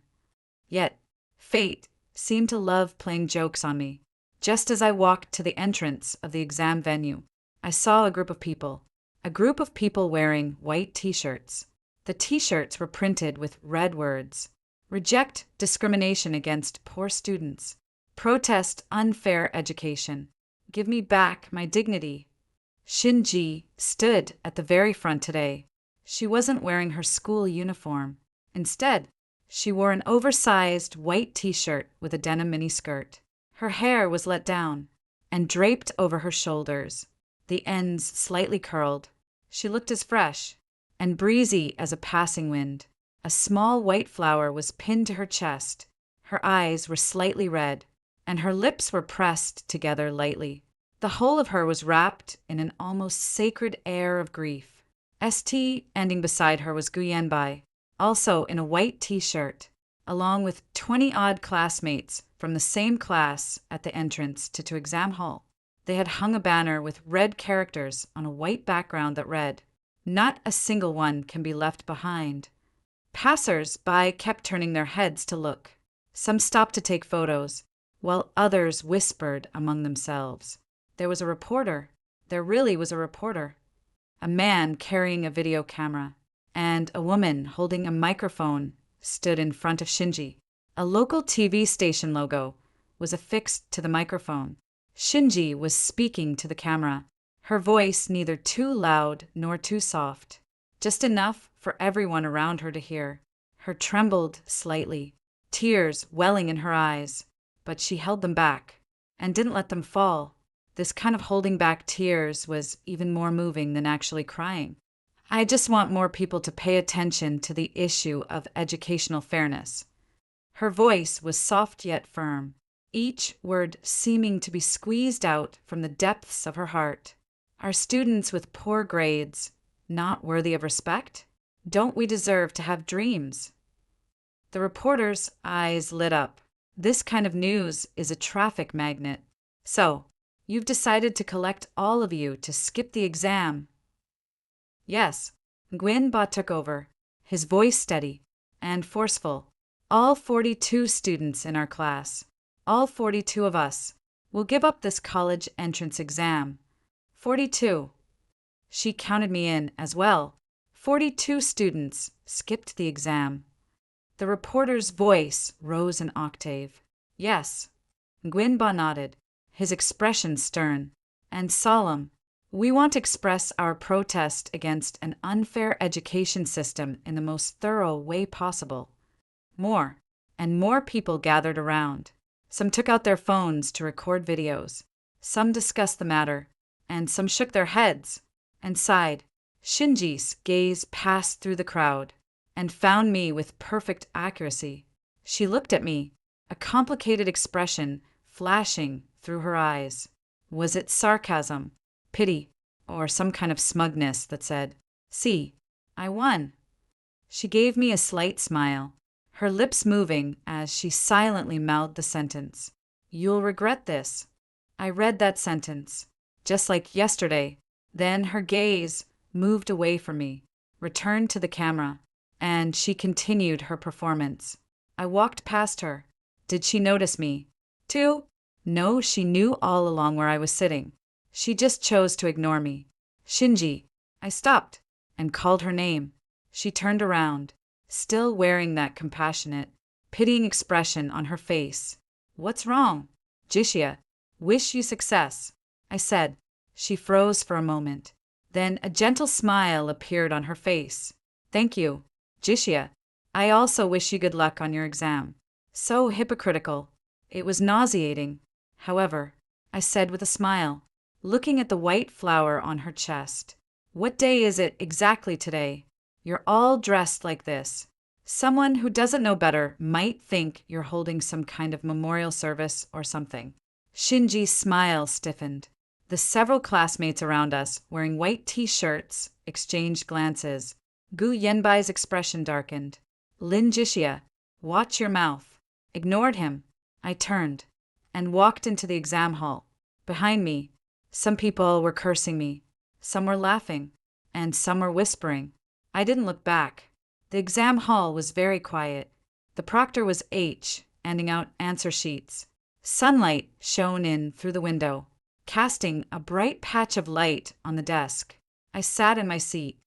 Yet, fate seemed to love playing jokes on me. Just as I walked to the entrance of the exam venue, I saw a group of people. A group of people wearing white t-shirts. The t-shirts were printed with red words. Reject discrimination against poor students. Protest unfair education. Give me back my dignity. Shinji stood at the very front today. She wasn't wearing her school uniform. Instead, she wore an oversized white t-shirt with a denim miniskirt. Her hair was let down and draped over her shoulders, the ends slightly curled. She looked as fresh and breezy as a passing wind. A small white flower was pinned to her chest. Her eyes were slightly red, and her lips were pressed together lightly. The whole of her was wrapped in an almost sacred air of grief. St. ending beside her was Guyenbai, also in a white t-shirt, along with 20-odd classmates from the same class at the entrance to exam hall. They had hung a banner with red characters on a white background that read, "Not a single one can be left behind." Passers-by kept turning their heads to look. Some stopped to take photos, while others whispered among themselves. There was a reporter. There really was a reporter. A man carrying a video camera, and a woman holding a microphone stood in front of Shinji. A local TV station logo was affixed to the microphone. Shinji was speaking to the camera, her voice neither too loud nor too soft, just enough for everyone around her to hear. Her trembled slightly, tears welling in her eyes, but she held them back and didn't let them fall. This kind of holding back tears was even more moving than actually crying. I just want more people to pay attention to the issue of educational fairness. Her voice was soft yet firm, each word seeming to be squeezed out from the depths of her heart. Are students with poor grades not worthy of respect? Don't we deserve to have dreams? The reporter's eyes lit up. This kind of news is a traffic magnet. So, you've decided to collect all of you to skip the exam. Yes, Nguyenba took over, his voice steady and forceful. All 42 students in our class, all 42 of us, will give up this college entrance exam. 42. She counted me in as well. 42 students skipped the exam. The reporter's voice rose an octave. Yes. Nguyenba nodded, his expression stern and solemn. We want to express our protest against an unfair education system in the most thorough way possible. More and more people gathered around. Some took out their phones to record videos. Some discussed the matter, and some shook their heads and sighed. Shinji's gaze passed through the crowd and found me with perfect accuracy. She looked at me, a complicated expression flashing through her eyes. Was it sarcasm, pity, or some kind of smugness that said, "See, I won"? She gave me a slight smile, her lips moving as she silently mouthed the sentence. "You'll regret this." I read that sentence, just like yesterday. Then her gaze moved away from me, returned to the camera, and she continued her performance. I walked past her. Did she notice me, too? No, she knew all along where I was sitting. She just chose to ignore me. Shinji. I stopped and called her name. She turned around, still wearing that compassionate, pitying expression on her face. "What's wrong?" "Jishia. Wish you success," I said. She froze for a moment. Then a gentle smile appeared on her face. "Thank you, Jishia. I also wish you good luck on your exam." So hypocritical. It was nauseating. However, I said with a smile, looking at the white flower on her chest. "What day is it exactly today? You're all dressed like this. Someone who doesn't know better might think you're holding some kind of memorial service or something." Shinji's smile stiffened. The several classmates around us, wearing white t-shirts, exchanged glances. Gu Yenbai's expression darkened. "Lin Jishia, watch your mouth." Ignored him. I turned and walked into the exam hall. Behind me, Some people were cursing me, some were laughing, and some were whispering. I didn't look back. The exam hall was very quiet. The proctor was handing out answer sheets. Sunlight shone in through the window, casting a bright patch of light on the desk. I sat in my seat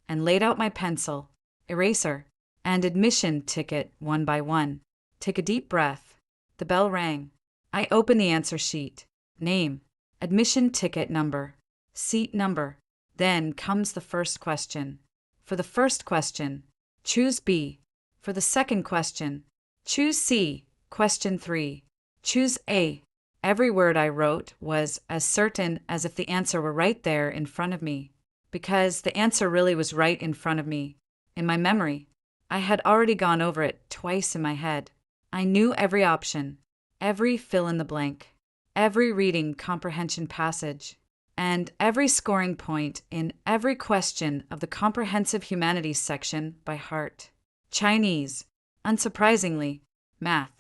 and laid out my pencil, eraser, and admission ticket one by one. Take a deep breath. The bell rang. I opened the answer sheet. Name, admission ticket number, seat number. Then comes the first question. For the first question, choose B. For the second question, choose C. Question 3, choose A. Every word I wrote was as certain as if the answer were right there in front of me, because the answer really was right in front of me, in my memory. I had already gone over it twice in my head. I knew every option, every fill in the blank, every reading comprehension passage, and every scoring point in every question of the comprehensive humanities section by heart. Chinese, unsurprisingly, math,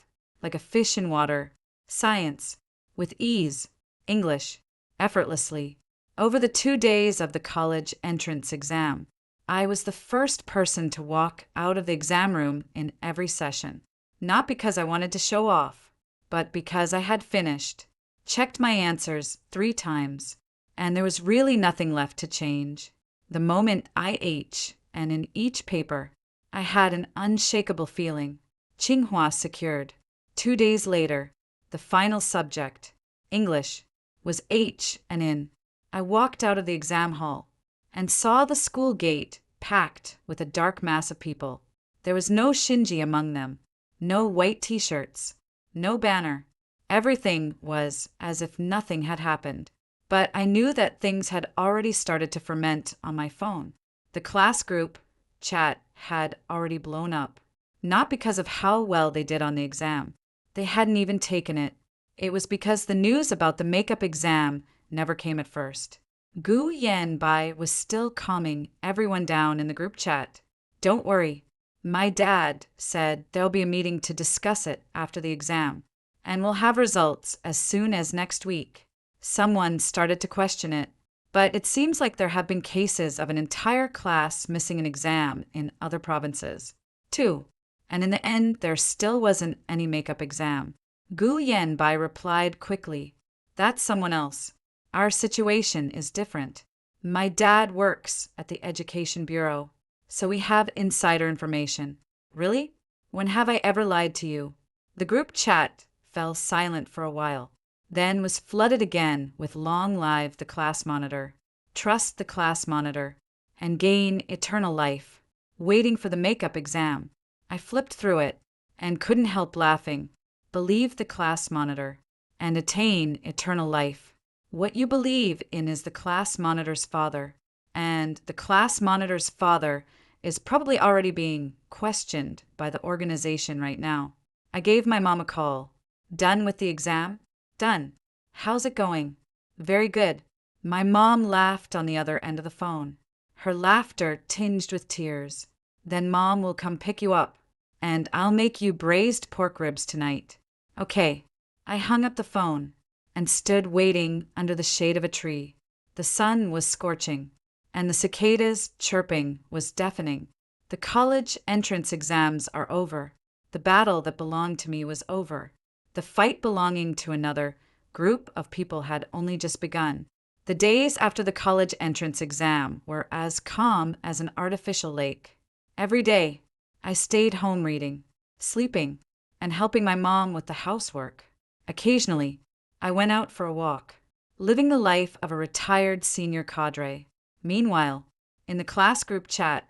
like a fish in water, science, with ease, English, effortlessly. Over the 2 days of the college entrance exam, I was the first person to walk out of the exam room in every session. Not because I wanted to show off, but because I had finished, checked my answers 3 times, and there was really nothing left to change. The moment and in each paper, I had an unshakable feeling. Tsinghua secured. 2 days later, the final subject, English, was and in. I walked out of the exam hall and saw the school gate packed with a dark mass of people. There was no Shinji among them, no white t-shirts, no banner. Everything was as if nothing had happened. But I knew that things had already started to ferment on my phone. The class group chat had already blown up. Not because of how well they did on the exam. They hadn't even taken it. It was because the news about the makeup exam never came at first. Gu Yanbai was still calming everyone down in the group chat. Don't worry. My dad said there'll be a meeting to discuss it after the exam, and we'll have results as soon as next week. Someone started to question it, but it seems like there have been cases of an entire class missing an exam in other provinces, too. And in the end, there still wasn't any makeup exam. Gu Yanbai replied quickly, "That's someone else. Our situation is different. My dad works at the Education Bureau, so we have insider information." Really? When have I ever lied to you? The group chat fell silent for a while, then was flooded again with "Long live the class monitor. Trust the class monitor and gain eternal life. Waiting for the makeup exam." I flipped through it and couldn't help laughing. Believe the class monitor and attain eternal life. What you believe in is the class monitor's father, and the class monitor's father is probably already being questioned by the organization right now. I gave my mom a call. "Done with the exam?" "Done. How's it going?" "Very good." My mom laughed on the other end of the phone, her laughter tinged with tears. "Then Mom will come pick you up, and I'll make you braised pork ribs tonight." "Okay." I hung up the phone and stood waiting under the shade of a tree. The sun was scorching, and the cicadas' chirping was deafening. The college entrance exams are over. The battle that belonged to me was over. The fight belonging to another group of people had only just begun. The days after the college entrance exam were as calm as an artificial lake. Every day, I stayed home reading, sleeping, and helping my mom with the housework. Occasionally, I went out for a walk, living the life of a retired senior cadre. Meanwhile, in the class group chat,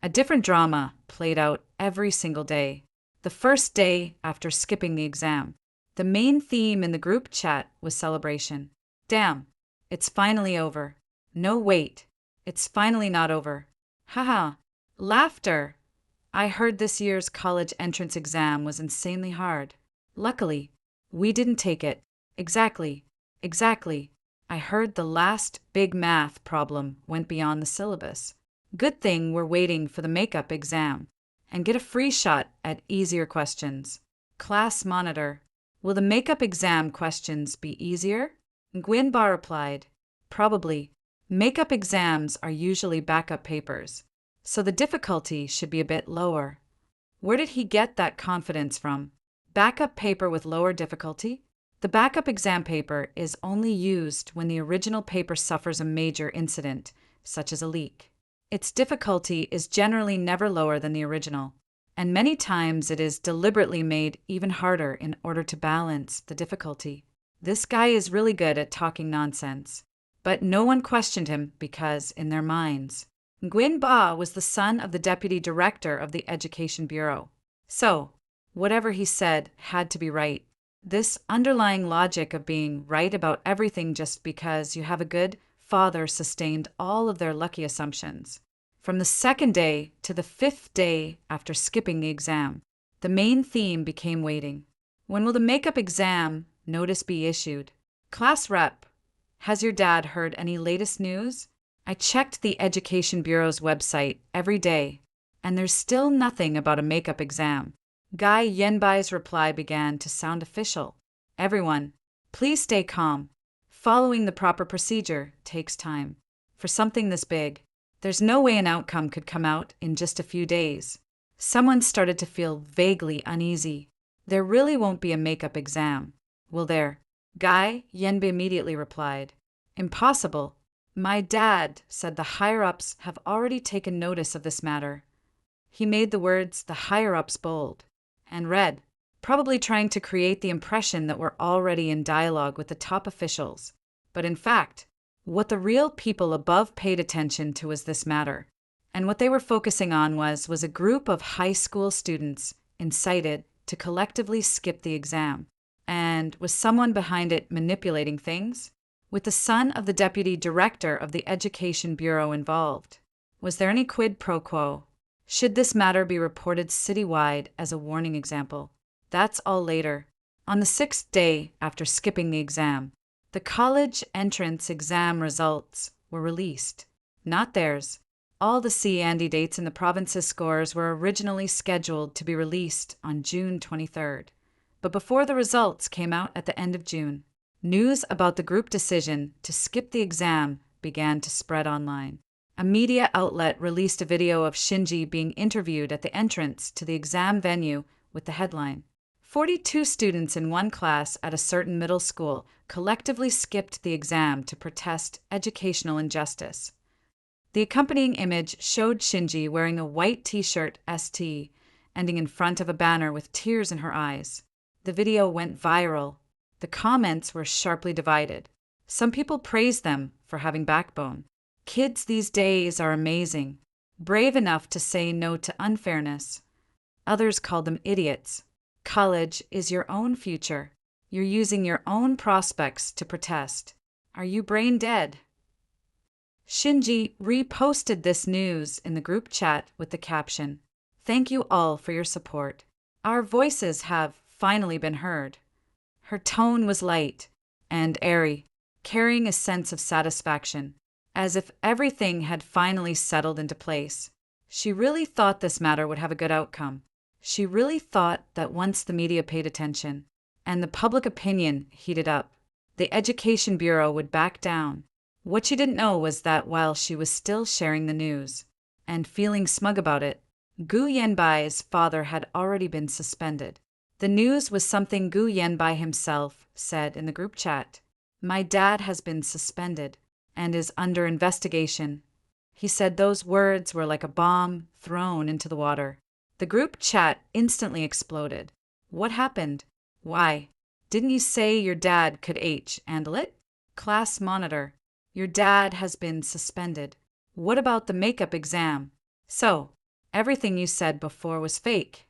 a different drama played out every single day. The first day after skipping the exam, the main theme in the group chat was celebration. "Damn, it's finally over." "No, wait, it's finally not over." Haha. Laughter. I heard this year's college entrance exam was insanely hard. Luckily, we didn't take it. Exactly. I heard the last big math problem went beyond the syllabus. Good thing we're waiting for the makeup exam and get a free shot at easier questions. Class monitor. Will the makeup exam questions be easier? Nguyenba replied, Probably. Makeup exams are usually backup papers, so the difficulty should be a bit lower. Where did he get that confidence from? Backup paper with lower difficulty? The backup exam paper is only used when the original paper suffers a major incident, such as a leak. Its difficulty is generally never lower than the original, and many times it is deliberately made even harder in order to balance the difficulty. This guy is really good at talking nonsense. But no one questioned him because, in their minds, Nguyen Ba was the son of the deputy director of the Education Bureau. So, whatever he said had to be right. This underlying logic of being right about everything just because you have a good father sustained all of their lucky assumptions. From the second day to the fifth day after skipping the exam, the main theme became waiting. When will the makeup exam notice be issued? Class rep, has your dad heard any latest news? I checked the Education Bureau's website every day, and there's still nothing about a makeup exam. Guy Yenbai's reply began to sound official. Everyone, please stay calm. Following the proper procedure takes time. For something this big, there's no way an outcome could come out in just a few days. Someone started to feel vaguely uneasy. There really won't be a makeup exam, will there? Guy Yenbai immediately replied. Impossible. My dad said the higher-ups have already taken notice of this matter. He made the words the higher-ups bold and read, probably trying to create the impression that we're already in dialogue with the top officials. But in fact, what the real people above paid attention to was this matter. And what they were focusing on was a group of high school students incited to collectively skip the exam. And was someone behind it manipulating things? With the son of the deputy director of the Education Bureau involved? Was there any quid pro quo? Should this matter be reported citywide as a warning example? That's all later. On the sixth day after skipping the exam, the college entrance exam results were released. Not theirs. All the C&D dates in the province's scores were originally scheduled to be released on June 23rd. But before the results came out at the end of June, news about the group decision to skip the exam began to spread online. A media outlet released a video of Shinji being interviewed at the entrance to the exam venue with the headline, 42 students in one class at a certain middle school collectively skipped the exam to protest educational injustice. The accompanying image showed Shinji wearing a white t-shirt ST, ending in front of a banner with tears in her eyes. The video went viral. The comments were sharply divided. Some people praised them for having backbone. Kids these days are amazing, brave enough to say no to unfairness. Others called them idiots. College is your own future. You're using your own prospects to protest. Are you brain dead? Shinji reposted this news in the group chat with the caption, "Thank you all for your support. Our voices have finally been heard." Her tone was light and airy, carrying a sense of satisfaction, as if everything had finally settled into place. She really thought this matter would have a good outcome. She really thought that once the media paid attention and the public opinion heated up, the Education Bureau would back down. What she didn't know was that while she was still sharing the news and feeling smug about it, Gu Yenbai's father had already been suspended. The news was something Gu Yenbai himself said in the group chat. My dad has been suspended and is under investigation. He said those words were like a bomb thrown into the water. The group chat instantly exploded. What happened? Why? Didn't you say your dad could handle it? Class monitor. Your dad has been suspended. What about the makeup exam? So, everything you said before was fake.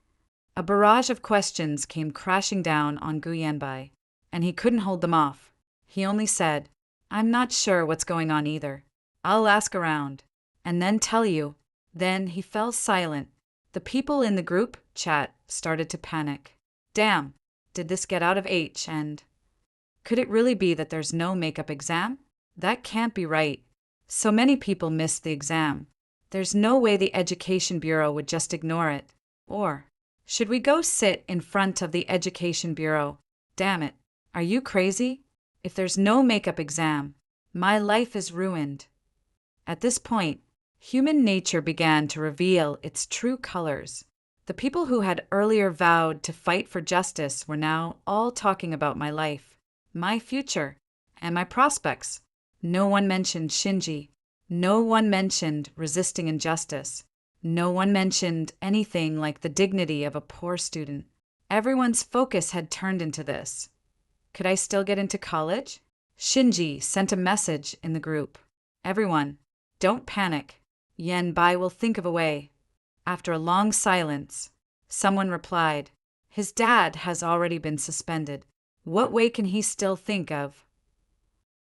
A barrage of questions came crashing down on Gu Yenbai, and he couldn't hold them off. He only said, I'm not sure what's going on either. I'll ask around, and then tell you. Then he fell silent. The people in the group chat started to panic. Damn, did this get out of hand? Could it really be that there's no makeup exam? That can't be right. So many people missed the exam. There's no way the Education Bureau would just ignore it. Or, should we go sit in front of the Education Bureau? Damn it, are you crazy? If there's no makeup exam, My life is ruined. At this point, human nature began to reveal its true colors. The people who had earlier vowed to fight for justice were now all talking about my life, my future, and my prospects. No one mentioned Shinji. No one mentioned resisting injustice. No one mentioned anything like the dignity of a poor student. Everyone's focus had turned into this. Could I still get into college? Shinji sent a message in the group. Everyone, don't panic. Bai will think of a way. After a long silence, someone replied, his dad has already been suspended. What way can he still think of?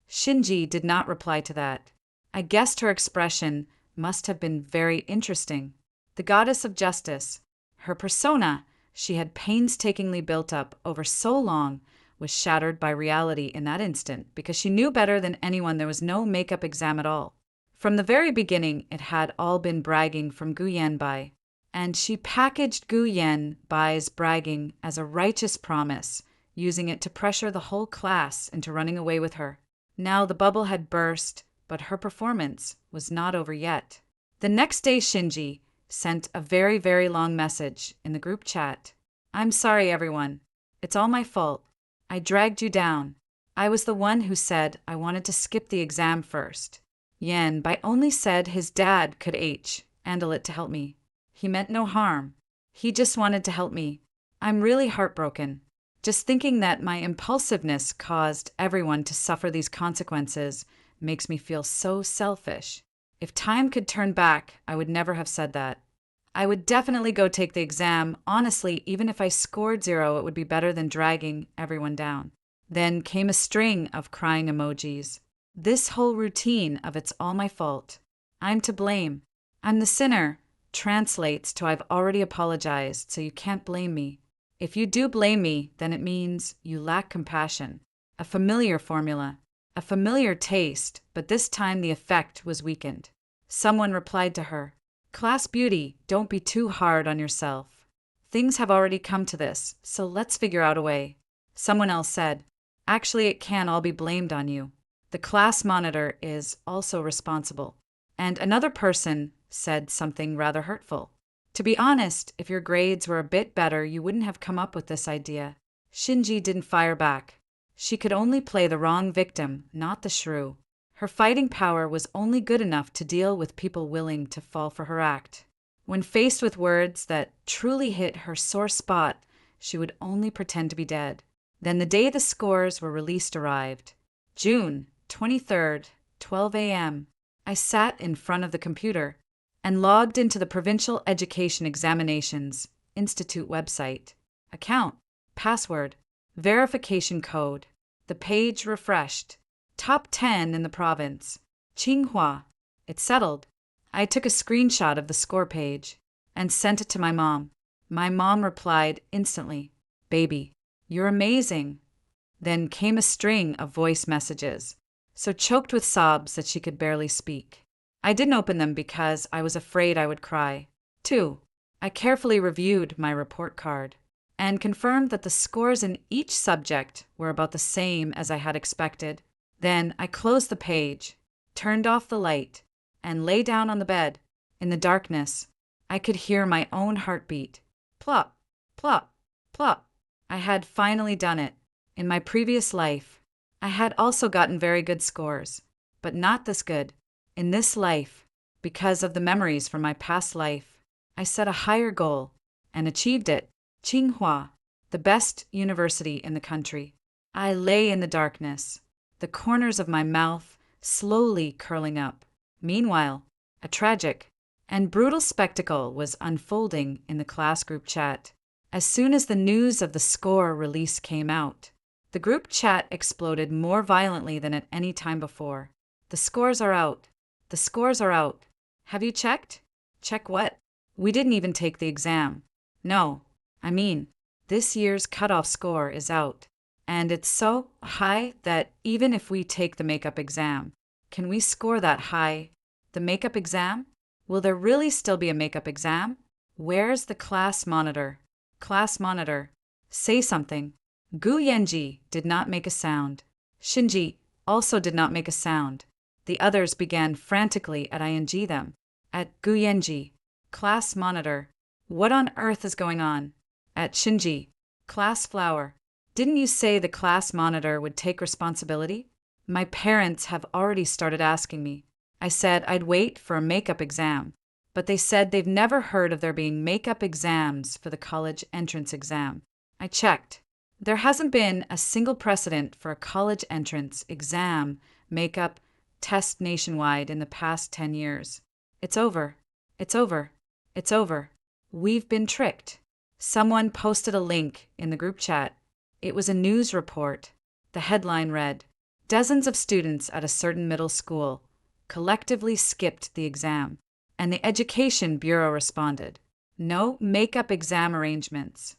Shinji did not reply to that. I guessed her expression must have been very interesting. The goddess of justice, her persona she had painstakingly built up over so long, was shattered by reality in that instant because she knew better than anyone there was no makeup exam at all. From the very beginning, it had all been bragging from Bai, and she packaged Bai's bragging as a righteous promise, using it to pressure the whole class into running away with her. Now the bubble had burst, but her performance was not over yet. The next day, Shinji sent a very, very long message in the group chat. I'm sorry, everyone. It's all my fault. I dragged you down. I was the one who said I wanted to skip the exam first. Bai only said his dad could handle it to help me. He meant no harm. He just wanted to help me. I'm really heartbroken. Just thinking that my impulsiveness caused everyone to suffer these consequences makes me feel so selfish. If time could turn back, I would never have said that. I would definitely go take the exam. Honestly, even if I scored 0, it would be better than dragging everyone down. Then came a string of crying emojis. This whole routine of it's all my fault. I'm to blame. I'm the sinner translates to I've already apologized, so you can't blame me. If you do blame me, then it means you lack compassion. A familiar formula, a familiar taste, but this time the effect was weakened. Someone replied to her, Class beauty, don't be too hard on yourself. Things have already come to this, so let's figure out a way. Someone else said, actually it can all be blamed on you. The class monitor is also responsible. And another person said something rather hurtful. To be honest, if your grades were a bit better, you wouldn't have come up with this idea. Shinji didn't fire back. She could only play the wrong victim, not the shrew. Her fighting power was only good enough to deal with people willing to fall for her act. When faced with words that truly hit her sore spot, she would only pretend to be dead. Then the day the scores were released arrived. June 23rd, 12 a.m. I sat in front of the computer and logged into the Provincial Education Examinations Institute website. Account, password, verification code. The page refreshed. Top 10 in the province. Tsinghua. It's settled. I took a screenshot of the score page and sent it to my mom. My mom replied instantly, Baby, you're amazing. Then came a string of voice messages, so choked with sobs that she could barely speak. I didn't open them because I was afraid I would cry. 2. I carefully reviewed my report card and confirmed that the scores in each subject were about the same as I had expected. Then I closed the page, turned off the light, and lay down on the bed. In the darkness, I could hear my own heartbeat. Plop, plop, plop. I had finally done it. In my previous life, I had also gotten very good scores, but not this good. In this life, because of the memories from my past life, I set a higher goal and achieved it. Tsinghua, the best university in the country. I lay in the darkness, the corners of my mouth slowly curling up. Meanwhile, a tragic and brutal spectacle was unfolding in the class group chat. As soon as the news of the score release came out, the group chat exploded more violently than at any time before. The scores are out. The scores are out. Have you checked? Check what? We didn't even take the exam. No, I mean, this year's cutoff score is out. And it's so high that even if we take the makeup exam, can we score that high? The makeup exam? Will there really still be a makeup exam? Where's the class monitor? Class monitor, say something. Gu Yenji did not make a sound. Shinji also did not make a sound. The others began frantically at ing them. At Guyenji, class monitor. What on earth is going on? At Shinji, class flower. Didn't you say the class monitor would take responsibility? My parents have already started asking me. I said I'd wait for a makeup exam, but they said they've never heard of there being makeup exams for the college entrance exam. I checked. There hasn't been a single precedent for a college entrance exam makeup test nationwide in the past 10 years. It's over. It's over. It's over. We've been tricked. Someone posted a link in the group chat. It was a news report. The headline read, "Dozens of students at a certain middle school collectively skipped the exam." And the Education Bureau responded, "No makeup exam arrangements."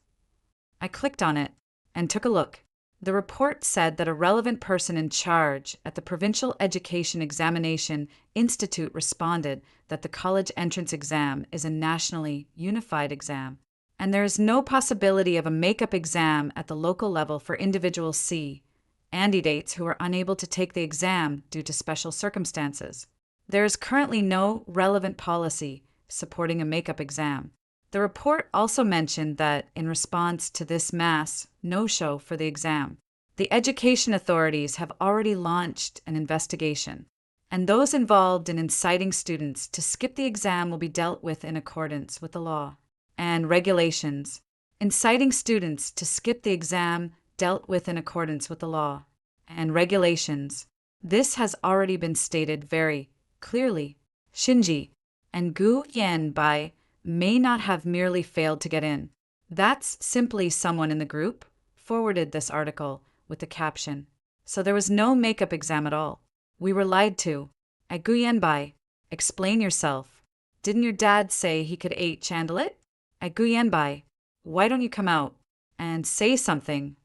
I clicked on it and took a look. The report said that a relevant person in charge at the Provincial Education Examination Institute responded that the college entrance exam is a nationally unified exam, and there is no possibility of a makeup exam at the local level for individual C candidates who are unable to take the exam due to special circumstances. There is currently no relevant policy supporting a makeup exam. The report also mentioned that, in response to this mass no-show for the exam, the education authorities have already launched an investigation, and those involved in inciting students to skip the exam will be dealt with in accordance with the law and regulations. Inciting students to skip the exam dealt with in accordance with the law and regulations. This has already been stated very clearly. Shinji and Gu Yanbai may not have merely failed to get in. That's simply someone in the group forwarded this article with the caption, "So there was no makeup exam at all. We were lied to." At Gu Yanbai, explain yourself. Didn't your dad say he could handle it? At Gu Yanbai, why don't you come out and say something?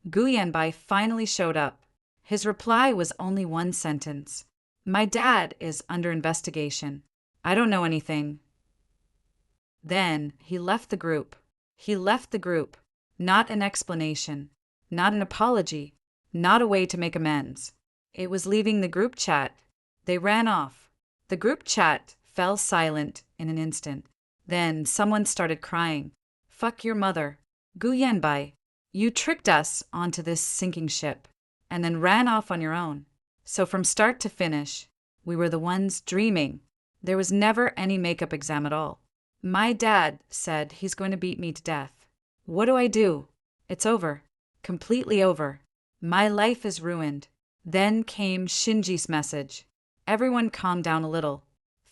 Gu Yanbai finally showed up. His reply was only one sentence. "My dad is under investigation. I don't know anything." Then he left the group. He left the group. Not an explanation. Not an apology. Not a way to make amends. It was leaving the group chat. They ran off. The group chat fell silent in an instant. Then someone started crying. "Fuck your mother. Gu Yanbai. You tricked us onto this sinking ship, and then ran off on your own. So from start to finish, we were the ones dreaming. There was never any makeup exam at all. My dad said he's going to beat me to death. What do I do? It's over. Completely over. My life is ruined." Then came Shinji's message. Everyone calmed down a little.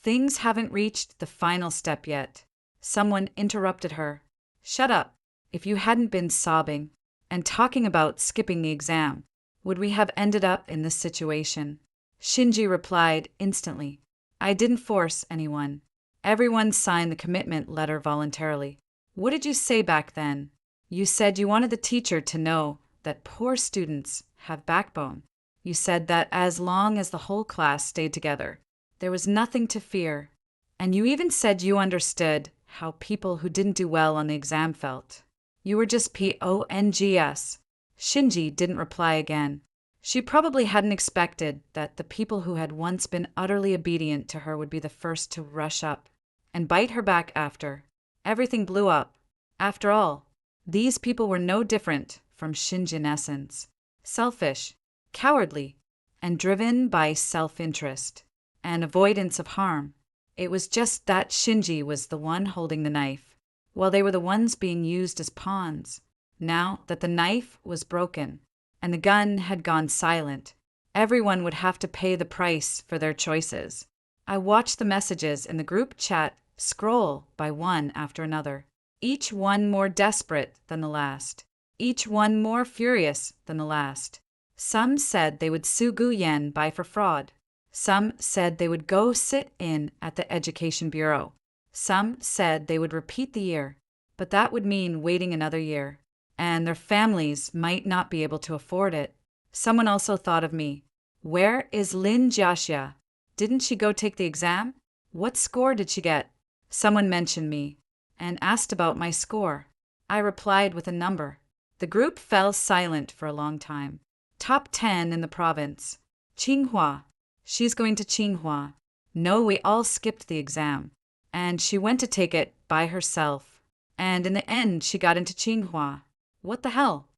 Things haven't reached the final step yet. Someone interrupted her. "Shut up. If you hadn't been sobbing and talking about skipping the exam, would we have ended up in this situation?" Shinji replied instantly, "I didn't force anyone. Everyone signed the commitment letter voluntarily." "What did you say back then?" "You said you wanted the teacher to know that poor students have backbone. You said that as long as the whole class stayed together, there was nothing to fear. And you even said you understood how people who didn't do well on the exam felt. You were just PONGS. Shinji didn't reply again. She probably hadn't expected that the people who had once been utterly obedient to her would be the first to rush up and bite her back after. Everything blew up. After all, these people were no different from Shinji in essence. Selfish, cowardly, and driven by self-interest and avoidance of harm. It was just that Shinji was the one holding the knife, while they were the ones being used as pawns. Now that the knife was broken and the gun had gone silent, everyone would have to pay the price for their choices. I watched the messages in the group chat scroll by one after another, each one more desperate than the last, each one more furious than the last. Some said they would sue Gu Yanbai for fraud. Some said they would go sit in at the Education Bureau. Some said they would repeat the year, but that would mean waiting another year, and their families might not be able to afford it. Someone also thought of me. Where is Lin Jiaxia? Didn't she go take the exam? What score did she get? Someone mentioned me and asked about my score. I replied with a number. The group fell silent for a long time. Top 10 in the province. Tsinghua. She's going to Tsinghua. No, we all skipped the exam. And she went to take it by herself. And in the end, she got into Tsinghua. What the hell?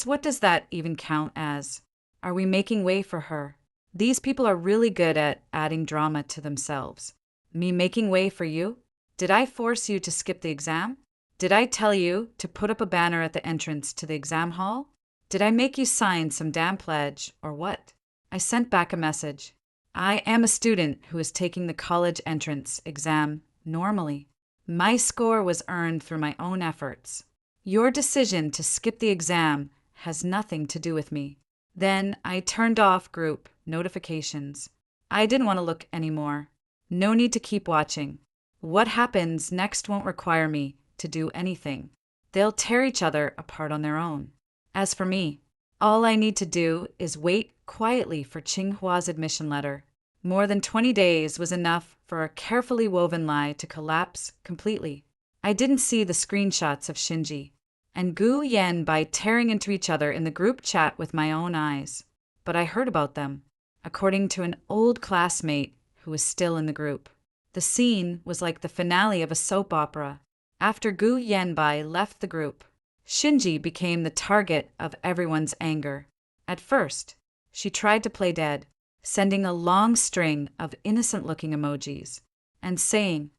What does that even count as? Are we making way for her? These people are really good at adding drama to themselves. Me making way for you? Did I force you to skip the exam? Did I tell you to put up a banner at the entrance to the exam hall? Did I make you sign some damn pledge, or what? I sent back a message. I am a student who is taking the college entrance exam normally. My score was earned through my own efforts. Your decision to skip the exam has nothing to do with me. Then I turned off group notifications. I didn't want to look anymore. No need to keep watching. What happens next won't require me to do anything. They'll tear each other apart on their own. As for me, all I need to do is wait quietly for Tsinghua's admission letter. More than 20 days was enough for a carefully woven lie to collapse completely. I didn't see the screenshots of Shinji and Gu Yen by tearing into each other in the group chat with my own eyes, but I heard about them, according to an old classmate who was still in the group. The scene was like the finale of a soap opera. After Gu Yenbai left the group, Shinji became the target of everyone's anger. At first, she tried to play dead, sending a long string of innocent-looking emojis, and saying,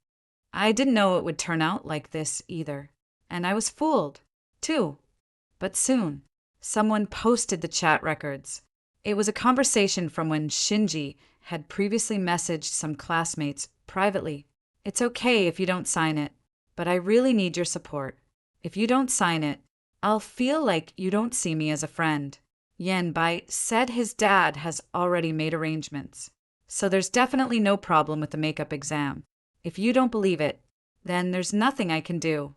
I didn't know it would turn out like this either, and I was fooled, too. But soon, someone posted the chat records. It was a conversation from when Shinji had previously messaged some classmates privately. It's okay if you don't sign it, but I really need your support. If you don't sign it, I'll feel like you don't see me as a friend. Yenbai said his dad has already made arrangements, so there's definitely no problem with the makeup exam. If you don't believe it, then there's nothing I can do.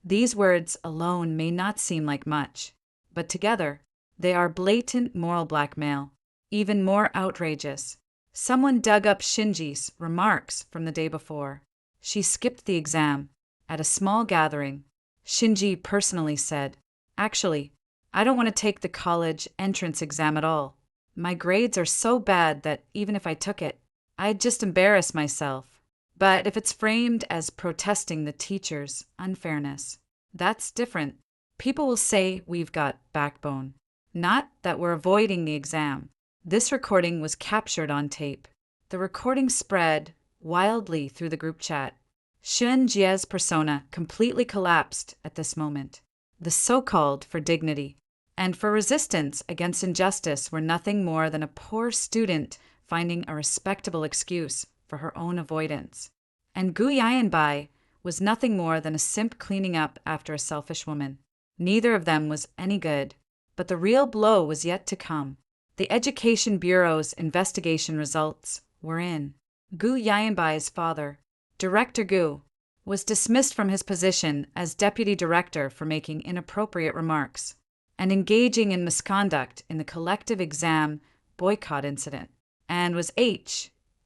These words alone may not seem like much, but together, they are blatant moral blackmail, even more outrageous. Someone dug up Shinji's remarks from the day before. She skipped the exam. At a small gathering, Shinji personally said, Actually, I don't want to take the college entrance exam at all. My grades are so bad that even if I took it, I'd just embarrass myself. But if it's framed as protesting the teacher's unfairness, that's different. People will say we've got backbone, not that we're avoiding the exam. This recording was captured on tape. The recording spread wildly through the group chat. Shinji's persona completely collapsed at this moment. The so-called for dignity and for resistance against injustice were nothing more than a poor student finding a respectable excuse for her own avoidance. And Gu Yanbai was nothing more than a simp cleaning up after a selfish woman. Neither of them was any good, but the real blow was yet to come. The Education Bureau's investigation results were in. Gu Yanbai's father, Director Gu, was dismissed from his position as deputy director for making inappropriate remarks and engaging in misconduct in the collective exam boycott incident, and was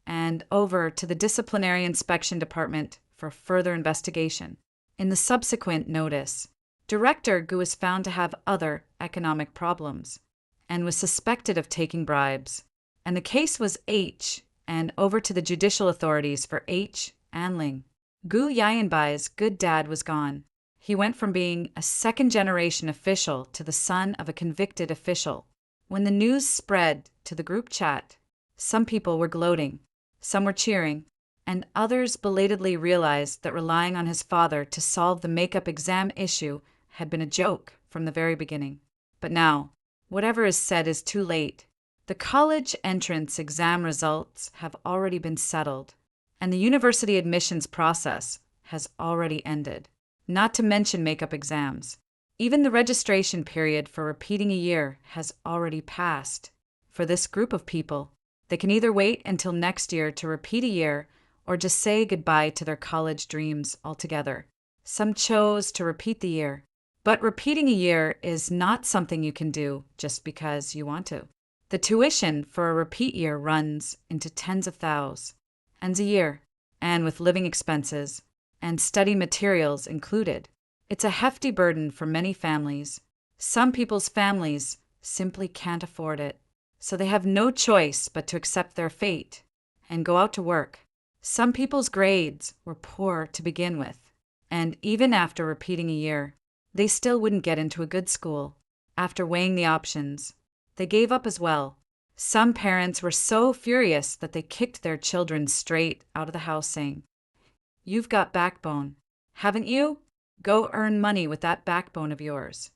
and over to the Disciplinary Inspection Department for further investigation. In the subsequent notice, Director Gu was found to have other economic problems and was suspected of taking bribes, and the case was and over to the judicial authorities for and Ling. Gu Yanbai's good dad was gone. He went from being a second-generation official to the son of a convicted official. When the news spread to the group chat, some people were gloating, some were cheering, and others belatedly realized that relying on his father to solve the makeup exam issue had been a joke from the very beginning. But now, whatever is said is too late. The college entrance exam results have already been settled, and the university admissions process has already ended. Not to mention makeup exams. Even the registration period for repeating a year has already passed. For this group of people, they can either wait until next year to repeat a year or just say goodbye to their college dreams altogether. Some chose to repeat the year, but repeating a year is not something you can do just because you want to. The tuition for a repeat year runs into tens of thousands a year, and with living expenses and study materials included. It's a hefty burden for many families. Some people's families simply can't afford it. So they have no choice but to accept their fate and go out to work. Some people's grades were poor to begin with, and even after repeating a year, they still wouldn't get into a good school. After weighing the options, they gave up as well. Some parents were so furious that they kicked their children straight out of the house, saying, "You've got backbone, haven't you? Go earn money with that backbone of yours."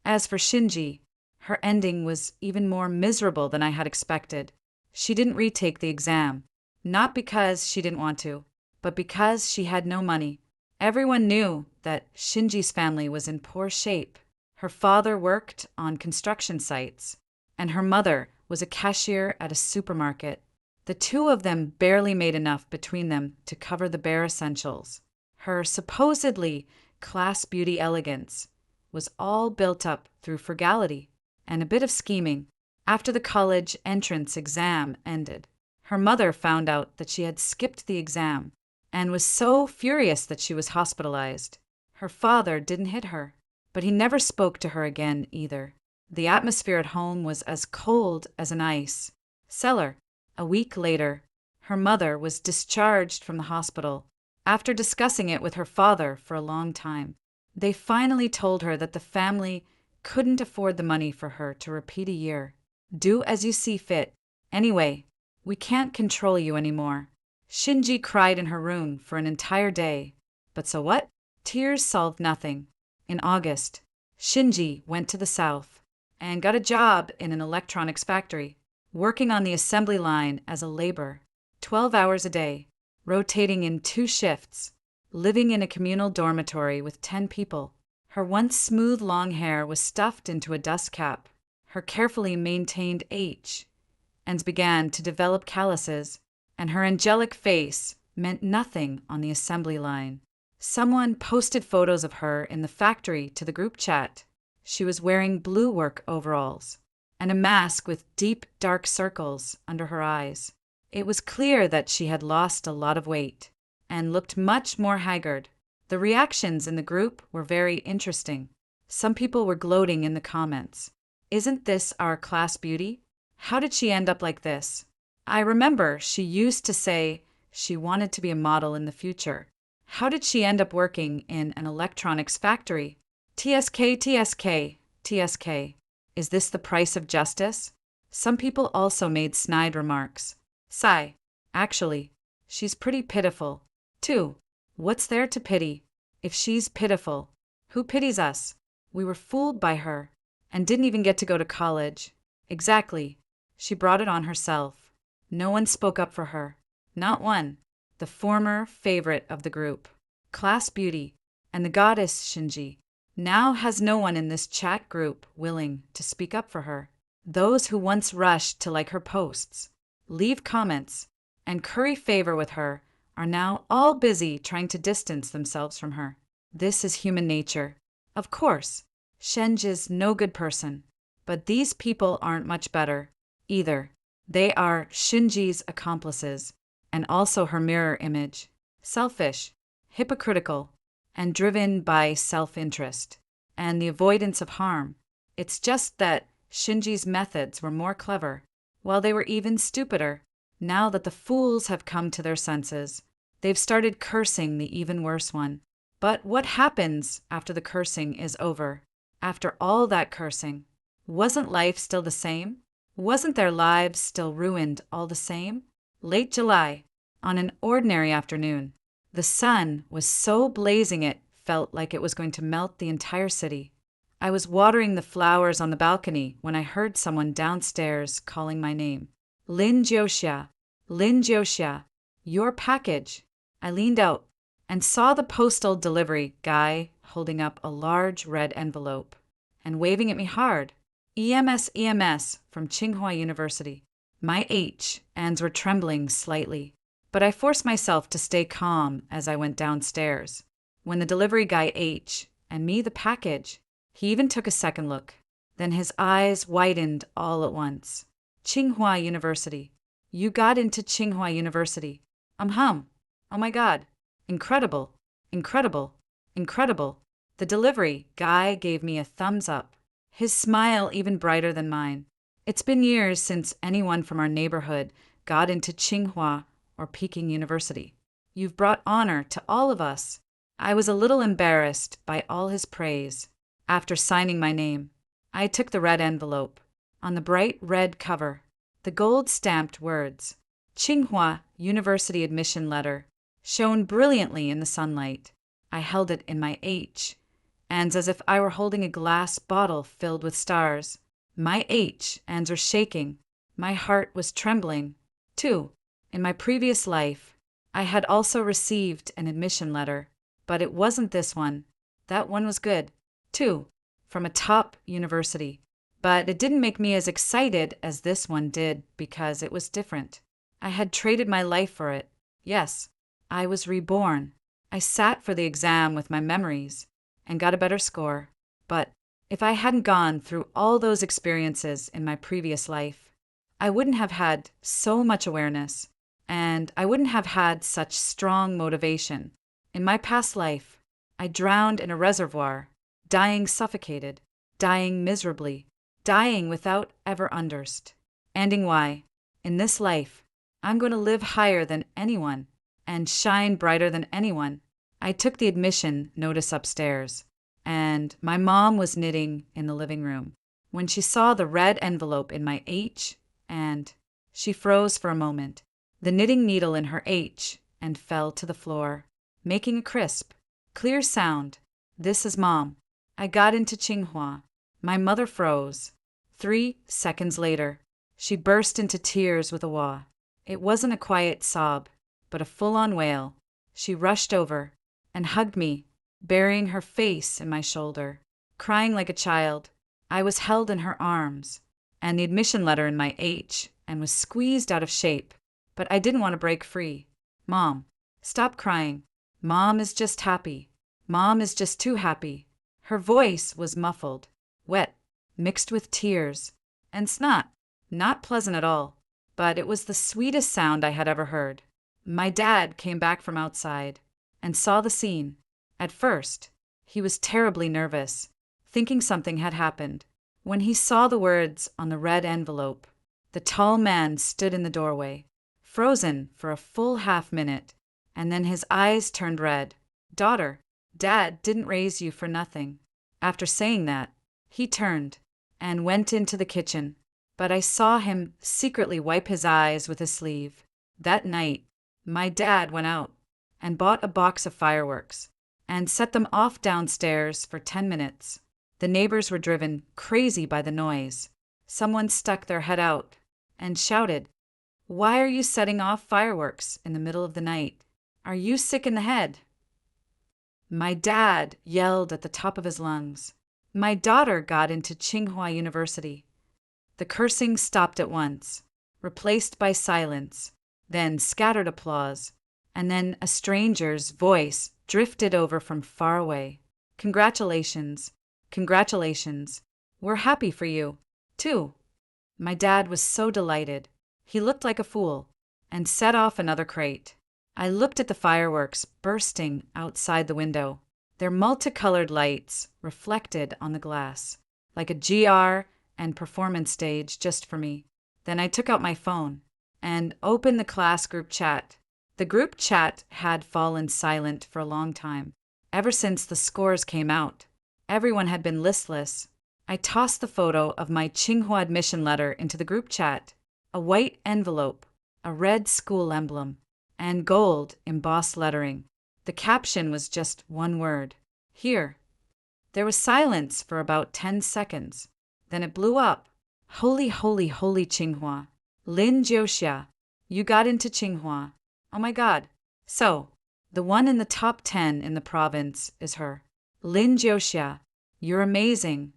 As for Shinji, her ending was even more miserable than I had expected. She didn't retake the exam, not because she didn't want to, but because she had no money. Everyone knew that Shinji's family was in poor shape. Her father worked on construction sites, and her mother was a cashier at a supermarket. The two of them barely made enough between them to cover the bare essentials. Her supposedly class beauty elegance was all built up through frugality and a bit of scheming. After the college entrance exam ended, her mother found out that she had skipped the exam and was so furious that she was hospitalized. Her father didn't hit her, but he never spoke to her again either. The atmosphere at home was as cold as an ice cellar. A week later, her mother was discharged from the hospital after discussing it with her father for a long time. They finally told her that the family couldn't afford the money for her to repeat a year. "Do as you see fit. Anyway, we can't control you anymore." Shinji cried in her room for an entire day. But so what? Tears solved nothing. In August, Shinji went to the south and got a job in an electronics factory, working on the assembly line as a laborer, 12 hours a day, rotating in 2 shifts, living in a communal dormitory with 10 people. Her once smooth long hair was stuffed into a dust cap. Her carefully maintained ends began to develop calluses, and her angelic face meant nothing on the assembly line. Someone posted photos of her in the factory to the group chat. She was wearing blue work overalls and a mask with deep, dark circles under her eyes. It was clear that she had lost a lot of weight and looked much more haggard. The reactions in the group were very interesting. Some people were gloating in the comments. "Isn't this our class beauty? How did she end up like this?" I remember she used to say she wanted to be a model in the future. How did she end up working in an electronics factory? TSK, TSK, TSK. Is this the price of justice? Some people also made snide remarks. Sigh. Actually, she's pretty pitiful, too. What's there to pity? If she's pitiful, who pities us? We were fooled by her and didn't even get to go to college. Exactly. She brought it on herself. No one spoke up for her. Not one. The former favorite of the group, class beauty, and the goddess Shinji, now has no one in this chat group willing to speak up for her. Those who once rushed to like her posts, leave comments, and curry favor with her are now all busy trying to distance themselves from her. This is human nature. Of course, Shinji's no good person, but these people aren't much better either. They are Shinji's accomplices, and also her mirror image. Selfish, hypocritical, and driven by self-interest and the avoidance of harm. It's just that Shinji's methods were more clever, while they were even stupider. Now that the fools have come to their senses, they've started cursing the even worse one. But what happens after the cursing is over? After all that cursing, wasn't life still the same? Wasn't their lives still ruined all the same? Late July, on an ordinary afternoon, the sun was so blazing it felt like it was going to melt the entire city. I was watering the flowers on the balcony when I heard someone downstairs calling my name. Lin Jiuxia, your package. I leaned out and saw the postal delivery guy holding up a large red envelope and waving at me hard. EMS from Tsinghua University. My hands were trembling slightly, but I forced myself to stay calm as I went downstairs. When the delivery guy and me the package, he even took a second look. Then his eyes widened all at once. Tsinghua University. You got into Tsinghua University. Oh my God. Incredible. Incredible. Incredible. The delivery guy gave me a thumbs up. his smile even brighter than mine. It's been years since anyone from our neighborhood got into Tsinghua or Peking University. You've brought honor to all of us. I was a little embarrassed by all his praise. After signing my name, I took the red envelope. On the bright red cover, the gold-stamped words, Tsinghua University admission letter, shone brilliantly in the sunlight. I held it in my hands as if I were holding a glass bottle filled with stars. My hands were shaking. My heart was trembling. Too, in my previous life, I had also received an admission letter, but it wasn't this one. That one was good, too, from a top university. But it didn't make me as excited as this one did because it was different. I had traded my life for it. Yes, I was reborn. I sat for the exam with my memories and got a better score. But if I hadn't gone through all those experiences in my previous life, I wouldn't have had so much awareness, and I wouldn't have had such strong motivation. In my past life, I drowned in a reservoir, dying suffocated, dying miserably, dying without ever understanding why. In this life, I'm going to live higher than anyone and shine brighter than anyone. I took the admission notice upstairs, and my mom was knitting in the living room. When she saw the red envelope in my and she froze for a moment, the knitting needle in her and fell to the floor, making a crisp, clear sound. This is Mom. I got into Tsinghua. My mother froze. 3 seconds later, she burst into tears with a wah. It wasn't a quiet sob, but a full-on wail. She rushed over and hugged me, burying her face in my shoulder, crying like a child. I was held in her arms, and the admission letter in my and was squeezed out of shape, but I didn't want to break free. Mom, stop crying. Mom is just happy. Mom is just too happy. Her voice was muffled, wet, mixed with tears, and snot. Not pleasant at all, but it was the sweetest sound I had ever heard. My dad came back from outside and saw the scene. At first, he was terribly nervous, thinking something had happened. When he saw the words on the red envelope, the tall man stood in the doorway, frozen for a full half-minute, and then his eyes turned red. Daughter, Dad didn't raise you for nothing. After saying that, he turned and went into the kitchen, but I saw him secretly wipe his eyes with his sleeve. That night, my dad went out and bought a box of fireworks and set them off downstairs for 10 minutes. The neighbors were driven crazy by the noise. Someone stuck their head out and shouted, "Why are you setting off fireworks in the middle of the night? Are you sick in the head?" My dad yelled at the top of his lungs. My daughter got into Tsinghua University. The cursing stopped at once, replaced by silence, then scattered applause, and then a stranger's voice drifted over from far away. Congratulations. Congratulations. We're happy for you, too. My dad was so delighted. He looked like a fool and set off another crate. I looked at the fireworks bursting outside the window, their multicolored lights reflected on the glass, like a GR and performance stage just for me. Then I took out my phone and opened the class group chat. The group chat had fallen silent for a long time, ever since the scores came out. Everyone had been listless. I tossed the photo of my Tsinghua admission letter into the group chat, a white envelope, a red school emblem, and gold embossed lettering. The caption was just one word, "Here." There was silence for about 10 seconds. Then it blew up. Holy, holy, holy Tsinghua. Lin Jiuxia. You got into Tsinghua. Oh my God. So, the one in the top 10 in the province is her. Lin Jiuxia. You're amazing.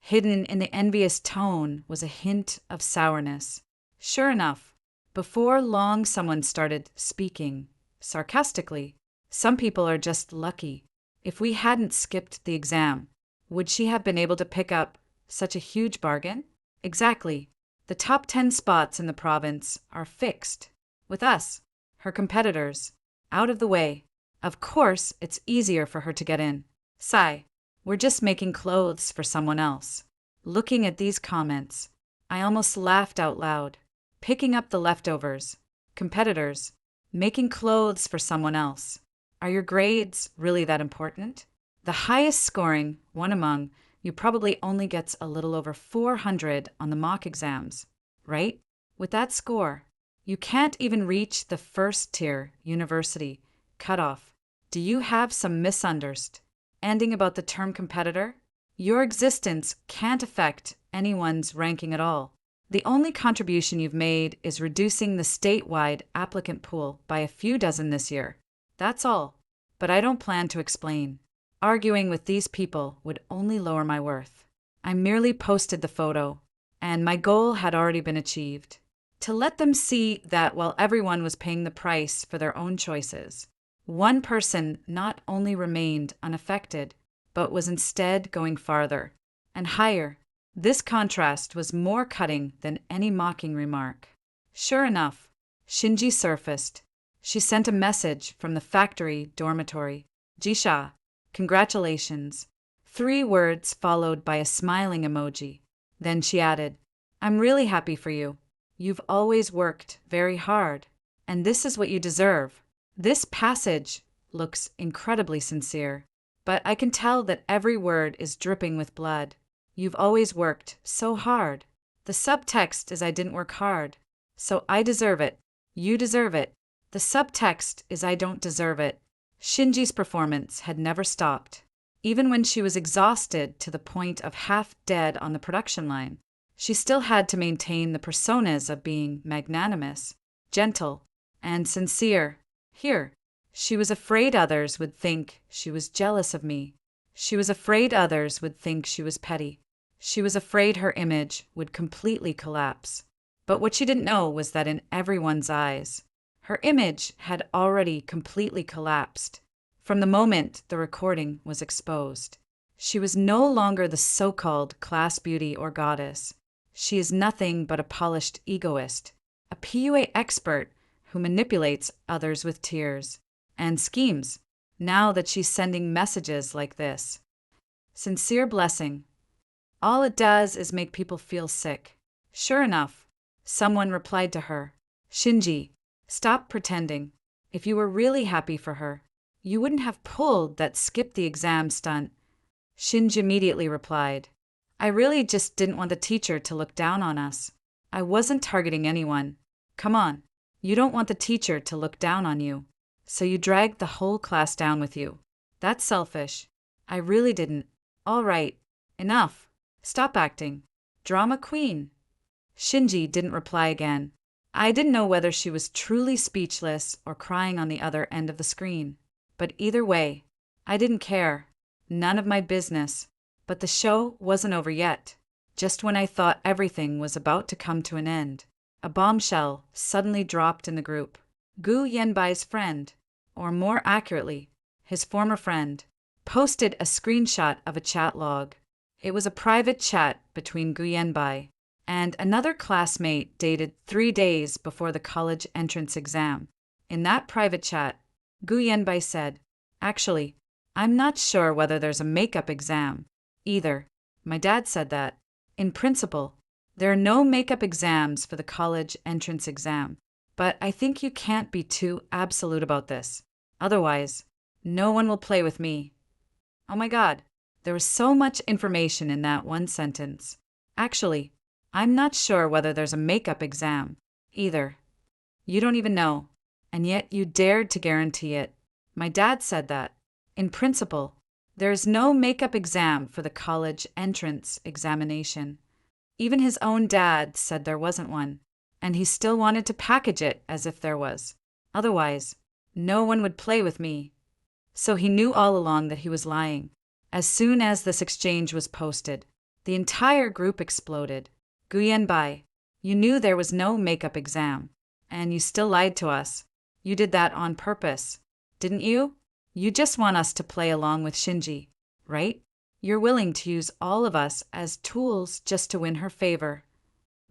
Hidden in the envious tone was a hint of sourness. Sure enough, before long someone started speaking, sarcastically. Some people are just lucky. If we hadn't skipped the exam, would she have been able to pick up such a huge bargain? Exactly. The top 10 spots in the province are fixed. With us, her competitors, out of the way. Of course, it's easier for her to get in. Sigh. We're just making clothes for someone else. Looking at these comments, I almost laughed out loud. Picking up the leftovers, competitors, making clothes for someone else. Are your grades really that important? The highest scoring, one among you, probably only gets a little over 400 on the mock exams, right? With that score, you can't even reach the first tier university cutoff. Do you have some misunderstanding about the term competitor? Your existence can't affect anyone's ranking at all. The only contribution you've made is reducing the statewide applicant pool by a few dozen this year. That's all. But I don't plan to explain. Arguing with these people would only lower my worth. I merely posted the photo, and my goal had already been achieved. To let them see that while everyone was paying the price for their own choices, one person not only remained unaffected, but was instead going farther and higher. This contrast was more cutting than any mocking remark. Sure enough, Shinji surfaced. She sent a message from the factory dormitory. Jisha, congratulations. 3 words followed by a smiling emoji. Then she added, I'm really happy for you. You've always worked very hard, and this is what you deserve. This passage looks incredibly sincere, but I can tell that every word is dripping with blood. You've always worked so hard. The subtext is I didn't work hard, so I deserve it. You deserve it. The subtext is I don't deserve it. Shinji's performance had never stopped. Even when she was exhausted to the point of half dead on the production line, she still had to maintain the personas of being magnanimous, gentle, and sincere. Here, she was afraid others would think she was jealous of me. She was afraid others would think she was petty. She was afraid her image would completely collapse. But what she didn't know was that in everyone's eyes, her image had already completely collapsed. From the moment the recording was exposed, she was no longer the so-called class beauty or goddess. She is nothing but a polished egoist, a PUA expert who manipulates others with tears and schemes, now that she's sending messages like this. Sincere blessing. All it does is make people feel sick. Sure enough, someone replied to her, Shinji, stop pretending. If you were really happy for her, you wouldn't have pulled that skip the exam stunt. Shinji immediately replied, I really just didn't want the teacher to look down on us. I wasn't targeting anyone. Come on, you don't want the teacher to look down on you, so you dragged the whole class down with you. That's selfish. I really didn't. All right, enough. Stop acting. Drama queen. Shinji didn't reply again. I didn't know whether she was truly speechless or crying on the other end of the screen. But either way, I didn't care. None of my business. But the show wasn't over yet. Just when I thought everything was about to come to an end, a bombshell suddenly dropped in the group. Gu Yenbai's friend, or more accurately, his former friend, posted a screenshot of a chat log. It was a private chat between Gu Yenbai and another classmate dated 3 days before the college entrance exam. In that private chat, Gu Yenbai said, Actually, I'm not sure whether there's a makeup exam either. My dad said that. In principle, there are no makeup exams for the college entrance exam, but I think you can't be too absolute about this. Otherwise, no one will play with me. Oh my God, there was so much information in that one sentence. Actually, I'm not sure whether there's a makeup exam either. You don't even know, and yet you dared to guarantee it. My dad said that. In principle, there is no makeup exam for the college entrance examination. Even his own dad said there wasn't one, and he still wanted to package it as if there was. Otherwise, no one would play with me. So he knew all along that he was lying. As soon as this exchange was posted, the entire group exploded. Gu Yenbai, you knew there was no makeup exam, and you still lied to us. You did that on purpose, didn't you? You just want us to play along with Shinji, right? You're willing to use all of us as tools just to win her favor.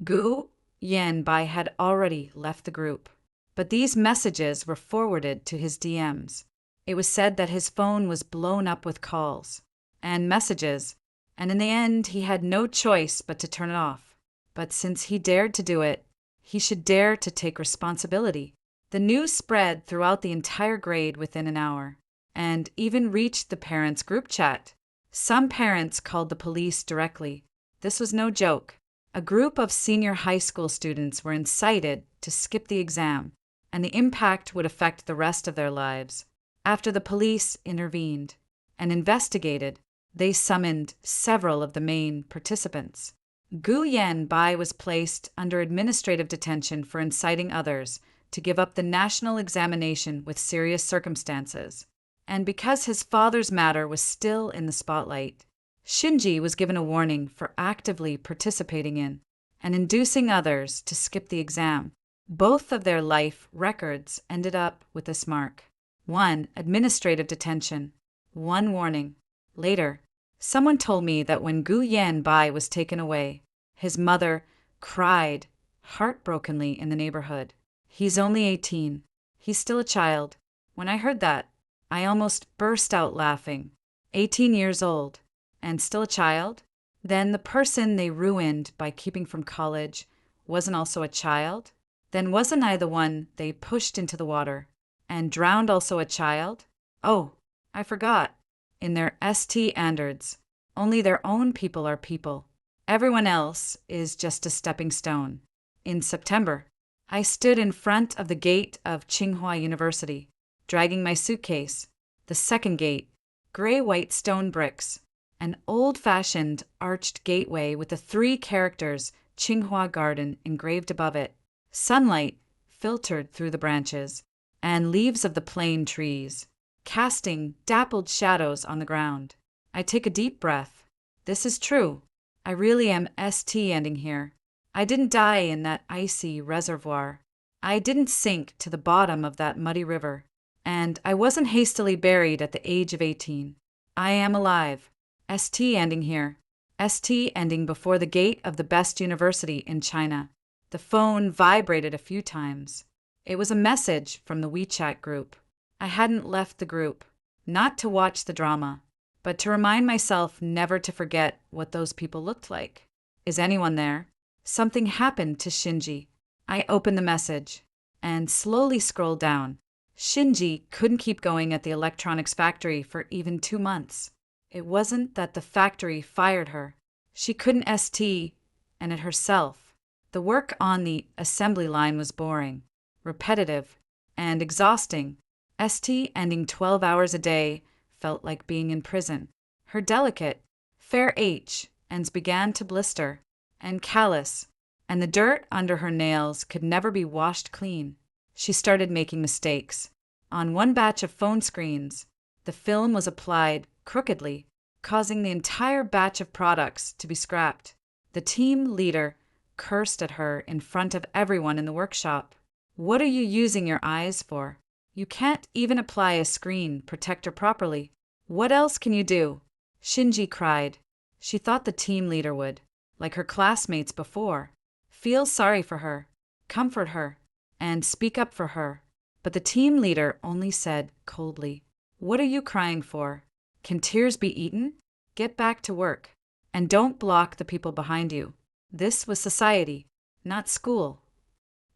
Gu Yenbai had already left the group, but these messages were forwarded to his DMs. It was said that his phone was blown up with calls and messages, and in the end he had no choice but to turn it off. But since he dared to do it, he should dare to take responsibility. The news spread throughout the entire grade within an hour, and even reached the parents' group chat. Some parents called the police directly. This was no joke. A group of senior high school students were incited to skip the exam, and the impact would affect the rest of their lives. After the police intervened and investigated, they summoned several of the main participants. Gu Yanbai was placed under administrative detention for inciting others to give up the national examination with serious circumstances. And because his father's matter was still in the spotlight, Shinji was given a warning for actively participating in and inducing others to skip the exam. Both of their life records ended up with this mark. 1. Administrative detention. 1 warning. Later, someone told me that when Gu Yanbai was taken away, his mother cried heartbrokenly in the neighborhood. He's only 18. He's still a child. When I heard that, I almost burst out laughing. 18 years old, and still a child? Then the person they ruined by keeping from college wasn't also a child? Then wasn't I the one they pushed into the water and drowned also a child? Oh, I forgot. In their St. Anderds, only their own people are people. Everyone else is just a stepping stone. In September, I stood in front of the gate of Tsinghua University, dragging my suitcase. The second gate, gray-white stone bricks, an old-fashioned arched gateway with the 3 characters Tsinghua Garden engraved above it. Sunlight filtered through the branches and leaves of the plane trees, casting dappled shadows on the ground. I take a deep breath. This is true. I really am ST-ending here. I didn't die in that icy reservoir. I didn't sink to the bottom of that muddy river. And I wasn't hastily buried at the age of 18. I am alive. ST-ending here. ST-ending before the gate of the best university in China. The phone vibrated a few times. It was a message from the WeChat group. I hadn't left the group, not to watch the drama, but to remind myself never to forget what those people looked like. Is anyone there? Something happened to Shinji. I opened the message and slowly scrolled down. Shinji couldn't keep going at the electronics factory for even 2 months. It wasn't that the factory fired her. She couldn't ST and it herself. The work on the assembly line was boring, repetitive, and exhausting. ST ending 12 hours a day felt like being in prison. Her delicate, fair ends began to blister and callous, and the dirt under her nails could never be washed clean. She started making mistakes. On one batch of phone screens, the film was applied crookedly, causing the entire batch of products to be scrapped. The team leader cursed at her in front of everyone in the workshop. What are you using your eyes for? You can't even apply a screen protector properly. What else can you do? Shinji cried. She thought the team leader would, like her classmates before, feel sorry for her, comfort her, and speak up for her. But the team leader only said coldly, "What are you crying for? Can tears be eaten? Get back to work. And don't block the people behind you." This was society, not school.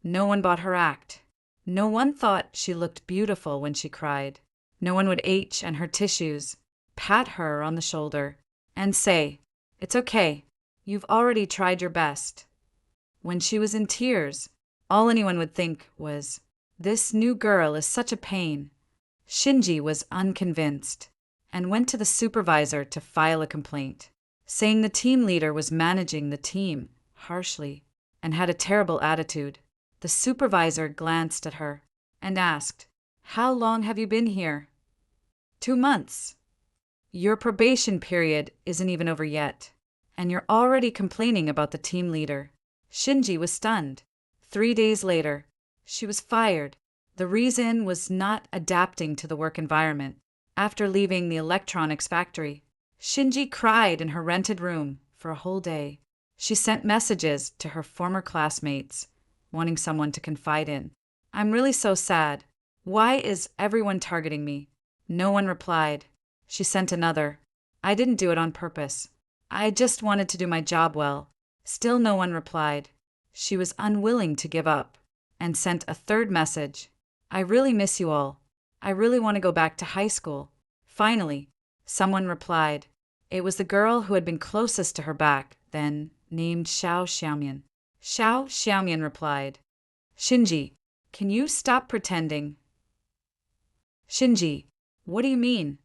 No one bought her act. No one thought she looked beautiful when she cried. No one would and her tissues, pat her on the shoulder, and say, "It's okay, you've already tried your best." When she was in tears, all anyone would think was, "This new girl is such a pain." Shinji was unconvinced and went to the supervisor to file a complaint, saying the team leader was managing the team harshly and had a terrible attitude. The supervisor glanced at her and asked, "How long have you been here?" 2 months. Your probation period isn't even over yet, and you're already complaining about the team leader. Shinji was stunned. 3 days later, she was fired. The reason was not adapting to the work environment. After leaving the electronics factory, Shinji cried in her rented room for a whole day. She sent messages to her former classmates, wanting someone to confide in. "I'm really so sad. Why is everyone targeting me?" No one replied. She sent another. "I didn't do it on purpose. I just wanted to do my job well. Still no one replied. She was unwilling to give up and sent a third message. I really miss you all. I really want to go back to high school. Finally, someone replied. It was the girl who had been closest to her back then, named Xiao Xiaomian. Xiao Xiaomian replied, Shinji, can you stop pretending? Shinji, what do you mean?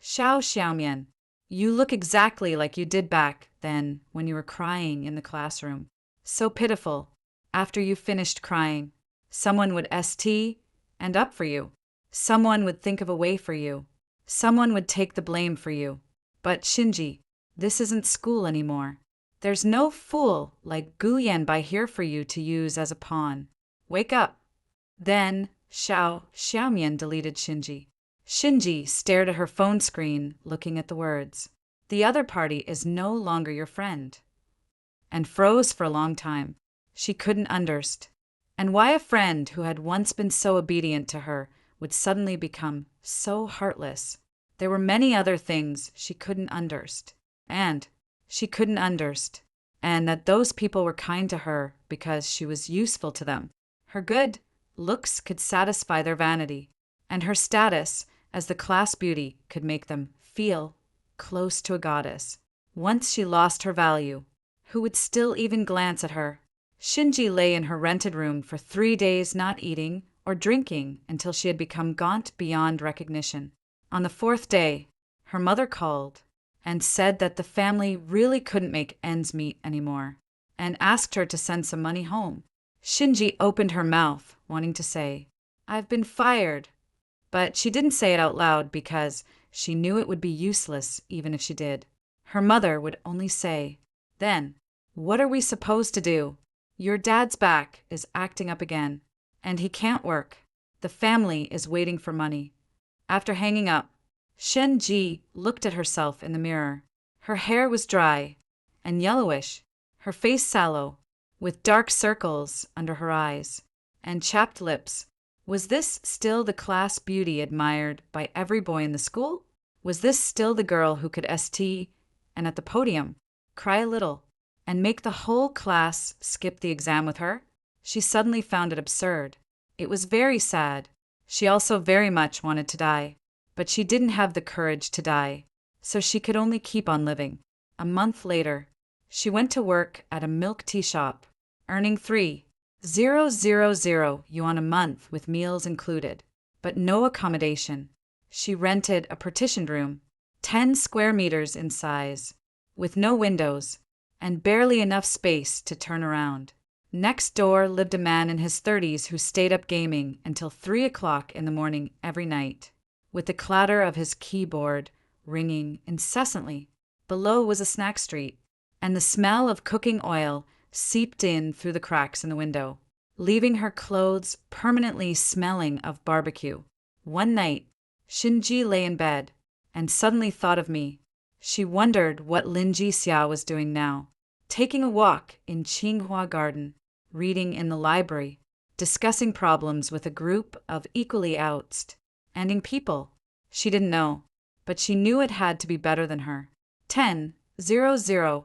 Xiao Xiaomian, you look exactly like you did back then when you were crying in the classroom. So pitiful. After you finished crying, someone would st and up for you. Someone would think of a way for you. Someone would take the blame for you. But Shinji, this isn't school anymore. There's no fool like Gu Yanbai here for you to use as a pawn. Wake up. Then, Xiao Xiaomian deleted Shinji. Shinji stared at her phone screen, looking at the words. The other party is no longer your friend. And froze for a long time. She couldn't understand. And why a friend who had once been so obedient to her would suddenly become so heartless. There were many other things she couldn't understand. And she couldn't understand. And that those people were kind to her because she was useful to them. Her good looks could satisfy their vanity, and her status as the class beauty could make them feel close to a goddess. Once she lost her value, who would still even glance at her? Shinji lay in her rented room for 3 days not eating or drinking until she had become gaunt beyond recognition. On the 4th day, her mother called and said that the family really couldn't make ends meet anymore, and asked her to send some money home. Shinji opened her mouth, wanting to say, I've been fired. But she didn't say it out loud because she knew it would be useless even if she did. Her mother would only say, Then, what are we supposed to do? Your dad's back is acting up again, and he can't work. The family is waiting for money. After hanging up, Shinji looked at herself in the mirror. Her hair was dry and yellowish, her face sallow, with dark circles under her eyes, and chapped lips. Was this still the class beauty admired by every boy in the school? Was this still the girl who could st and at the podium cry a little and make the whole class skip the exam with her? She suddenly found it absurd. It was very sad. She also very much wanted to die, but she didn't have the courage to die, so she could only keep on living. A month later, she went to work at a milk tea shop, earning 3,000 yuan a month with meals included, but no accommodation. She rented a partitioned room, 10 square meters in size, with no windows, and barely enough space to turn around. Next door lived a man in his 30s who stayed up gaming until 3 o'clock in the morning every night, with the clatter of his keyboard ringing incessantly. Below was a snack street, and the smell of cooking oil seeped in through the cracks in the window, leaving her clothes permanently smelling of barbecue. One night, Shinji lay in bed and suddenly thought of me. She wondered what Lin Jixia was doing now, taking a walk in Qinghua Garden, reading in the library, discussing problems with a group of equally outstanding people. She didn't know, but she knew it had to be better than her. 10,000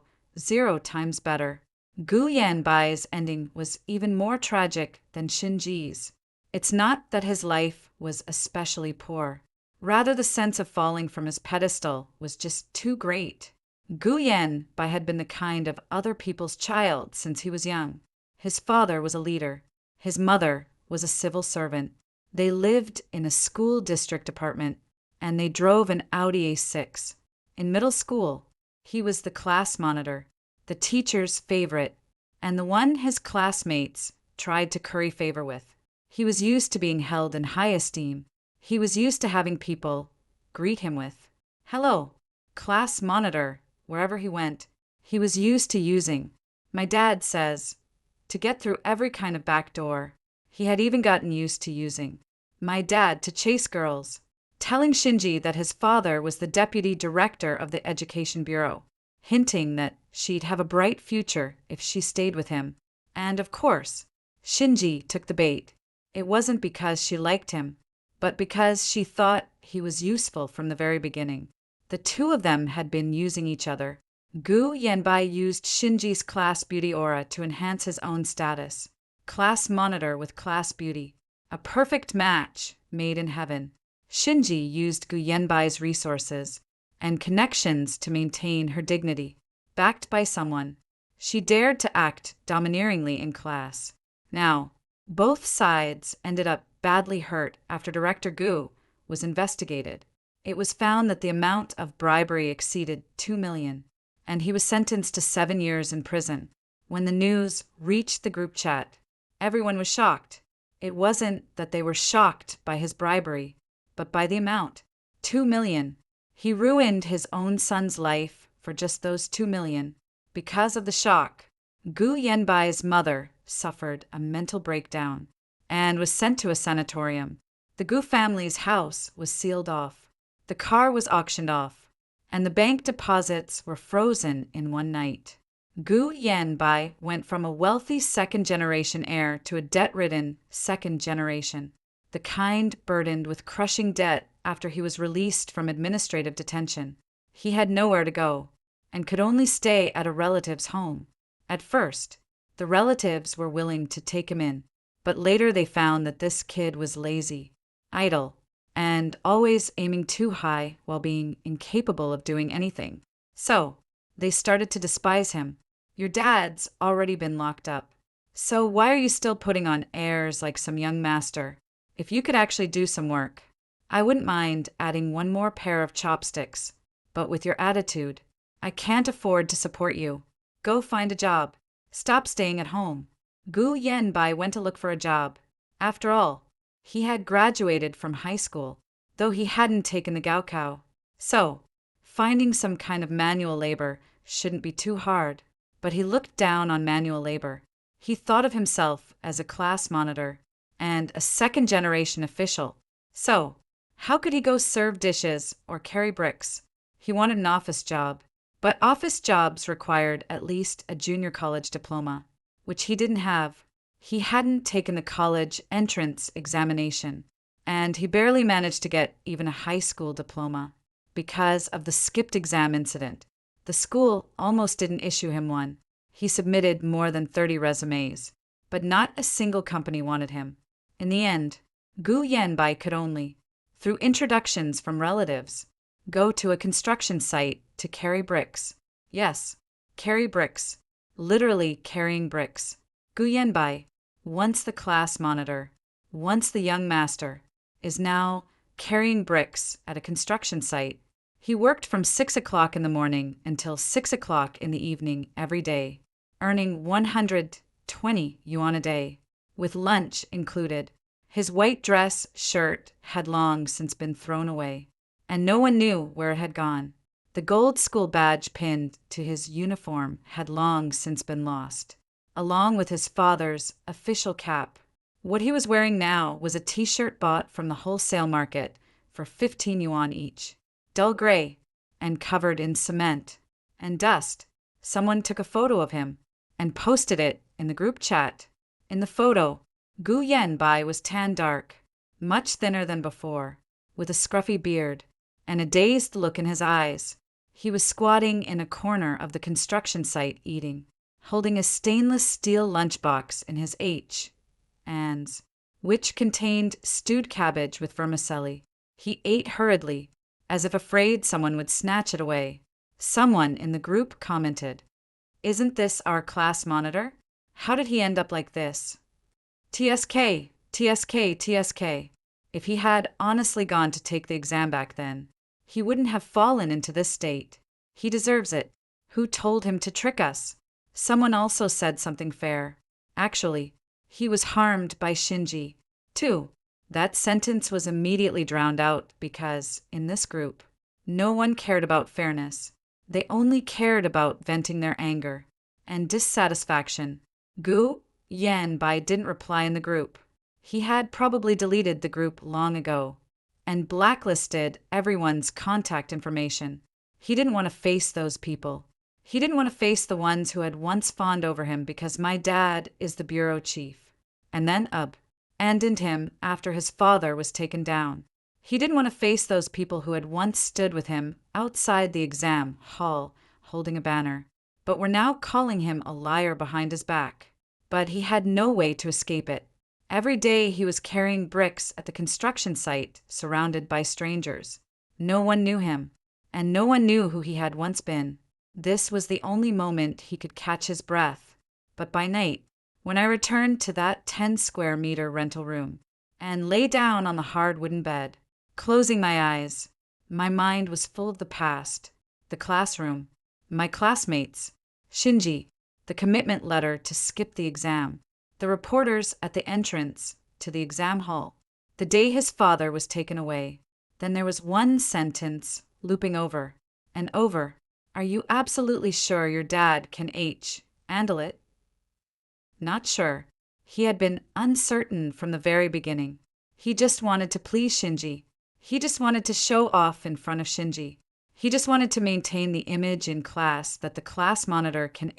times better. Gu Yanbai's ending was even more tragic than Shinji's. It's not that his life was especially poor. Rather, the sense of falling from his pedestal was just too great. Gu Yanbai had been the kind of other people's child since he was young. His father was a leader. His mother was a civil servant. They lived in a school district apartment, and they drove an Audi A6. In middle school, he was the class monitor, the teacher's favorite, and the one his classmates tried to curry favor with. He was used to being held in high esteem. He was used to having people greet him with, "Hello, class monitor," wherever he went. He was used to using, my dad says, to get through every kind of back door. He had even gotten used to using my dad to chase girls, telling Shinji that his father was the deputy director of the education bureau, hinting that she'd have a bright future if she stayed with him. And of course, Shinji took the bait. It wasn't because she liked him, but because she thought he was useful from the very beginning. The two of them had been using each other. Gu Yanbai used Shinji's class beauty aura to enhance his own status. Class monitor with class beauty. A perfect match made in heaven. Shinji used Gu Yanbai's resources and connections to maintain her dignity. Backed by someone, she dared to act domineeringly in class. Now, both sides ended up badly hurt after Director Gu was investigated. It was found that the amount of bribery exceeded 2 million, and he was sentenced to 7 years in prison. When the news reached the group chat, everyone was shocked. It wasn't that they were shocked by his bribery, but by the amount. 2 million. He ruined his own son's life for just those 2 million. Because of the shock, Gu Yanbai's mother suffered a mental breakdown and was sent to a sanatorium. The Gu family's house was sealed off. The car was auctioned off, and the bank deposits were frozen in one night. Gu Yanbai went from a wealthy second-generation heir to a debt-ridden second generation, the kind burdened with crushing debt after he was released from administrative detention. He had nowhere to go, and could only stay at a relative's home. At first, the relatives were willing to take him in, but later they found that this kid was lazy, idle, and always aiming too high while being incapable of doing anything. So, they started to despise him. Your dad's already been locked up, so why are you still putting on airs like some young master? If you could actually do some work, I wouldn't mind adding one more pair of chopsticks, but with your attitude, I can't afford to support you. Go find a job. Stop staying at home. Gu Yanbai went to look for a job. After all, he had graduated from high school, though he hadn't taken the Gaokao. So, finding some kind of manual labor shouldn't be too hard. But he looked down on manual labor. He thought of himself as a class monitor and a second-generation official. So, how could he go serve dishes or carry bricks? He wanted an office job, but office jobs required at least a junior college diploma, which he didn't have. He hadn't taken the college entrance examination, and he barely managed to get even a high school diploma because of the skipped exam incident. The school almost didn't issue him one. He submitted more than 30 resumes, but not a single company wanted him. In the end, Gu Yanbai could only, through introductions from relatives, go to a construction site to carry bricks. Yes, carry bricks. Literally carrying bricks. Gu Yanbai, once the class monitor, once the young master, is now carrying bricks at a construction site. He worked from 6 o'clock in the morning until 6 o'clock in the evening every day, earning 120 yuan a day, with lunch included. His white dress shirt had long since been thrown away, and no one knew where it had gone. The gold school badge pinned to his uniform had long since been lost, along with his father's official cap. What he was wearing now was a t-shirt bought from the wholesale market for 15 yuan each. Dull gray, and covered in cement and dust. Someone took a photo of him and posted it in the group chat. In the photo, Gu Yanbai was tan dark, much thinner than before, with a scruffy beard and a dazed look in his eyes. He was squatting in a corner of the construction site eating, holding a stainless steel lunchbox in his hands, which contained stewed cabbage with vermicelli. He ate hurriedly, as if afraid someone would snatch it away. Someone in the group commented, "Isn't this our class monitor? How did he end up like this?" TSK, TSK, TSK. If he had honestly gone to take the exam back then, he wouldn't have fallen into this state. He deserves it. Who told him to trick us? Someone also said something fair. Actually, he was harmed by Shinji, too. That sentence was immediately drowned out because, in this group, no one cared about fairness. They only cared about venting their anger and dissatisfaction. Gu Yanbai didn't reply in the group. He had probably deleted the group long ago and blacklisted everyone's contact information. He didn't want to face those people. He didn't want to face the ones who had once fawned over him because my dad is the bureau chief. And then abandoned him after his father was taken down. He didn't want to face those people who had once stood with him outside the exam hall, holding a banner, but were now calling him a liar behind his back. But he had no way to escape it. Every day he was carrying bricks at the construction site, surrounded by strangers. No one knew him, and no one knew who he had once been. This was the only moment he could catch his breath. But by night, when I returned to that 10-square-meter rental room and lay down on the hard wooden bed, closing my eyes, my mind was full of the past, the classroom, my classmates, Shinji, the commitment letter to skip the exam, the reporters at the entrance to the exam hall, the day his father was taken away. Then there was one sentence looping over and over. Are you absolutely sure your dad can handle it? Not sure. He had been uncertain from the very beginning. He just wanted to please Shinji. He just wanted to show off in front of Shinji. He just wanted to maintain the image in class that the class monitor can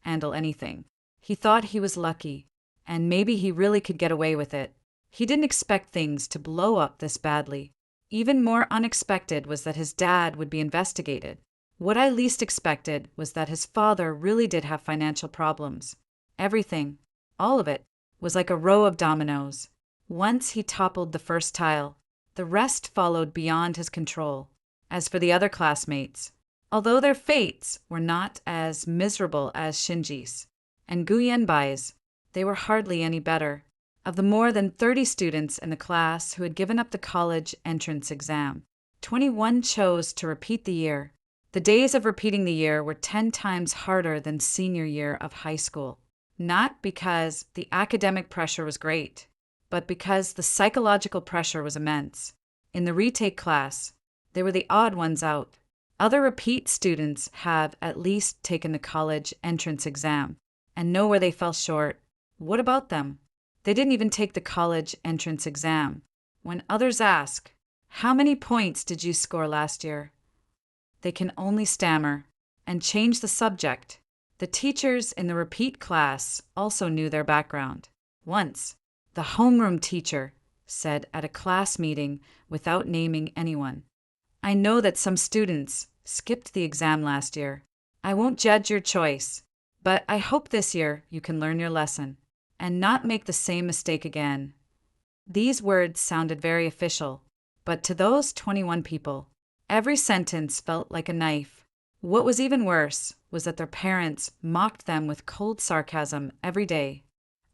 handle anything. He thought he was lucky, and maybe he really could get away with it. He didn't expect things to blow up this badly. Even more unexpected was that his dad would be investigated. What I least expected was that his father really did have financial problems. Everything, all of it, was like a row of dominoes. Once he toppled the first tile, the rest followed beyond his control. As for the other classmates, although their fates were not as miserable as Shinji's and Guyenbai's, they were hardly any better. Of the more than 30 students in the class who had given up the college entrance exam, 21 chose to repeat the year. The days of repeating the year were 10 times harder than senior year of high school. Not because the academic pressure was great, but because the psychological pressure was immense. In the retake class, they were the odd ones out. Other repeat students have at least taken the college entrance exam and know where they fell short. What about them? They didn't even take the college entrance exam. When others ask, "How many points did you score last year?" they can only stammer and change the subject. The teachers in the repeat class also knew their background. Once, the homeroom teacher said at a class meeting without naming anyone, "I know that some students skipped the exam last year. I won't judge your choice, but I hope this year you can learn your lesson and not make the same mistake again." These words sounded very official, but to those 21 people, every sentence felt like a knife. What was even worse was that their parents mocked them with cold sarcasm every day.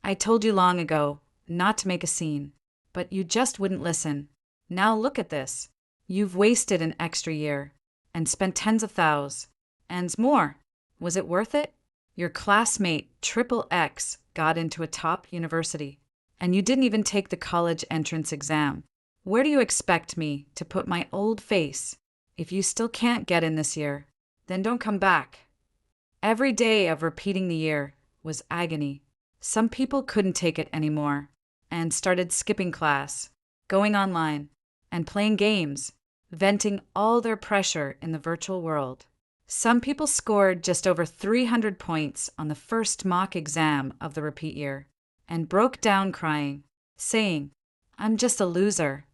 "I told you long ago not to make a scene, but you just wouldn't listen. Now look at this. You've wasted an extra year and spent tens of thousands and more. Was it worth it? Your classmate XXX got into a top university, and you didn't even take the college entrance exam. Where do you expect me to put my old face? If you still can't get in this year, then don't come back." Every day of repeating the year was agony. Some people couldn't take it anymore and started skipping class, going online, and playing games, venting all their pressure in the virtual world. Some people scored just over 300 points on the first mock exam of the repeat year and broke down crying, saying, "I'm just a loser."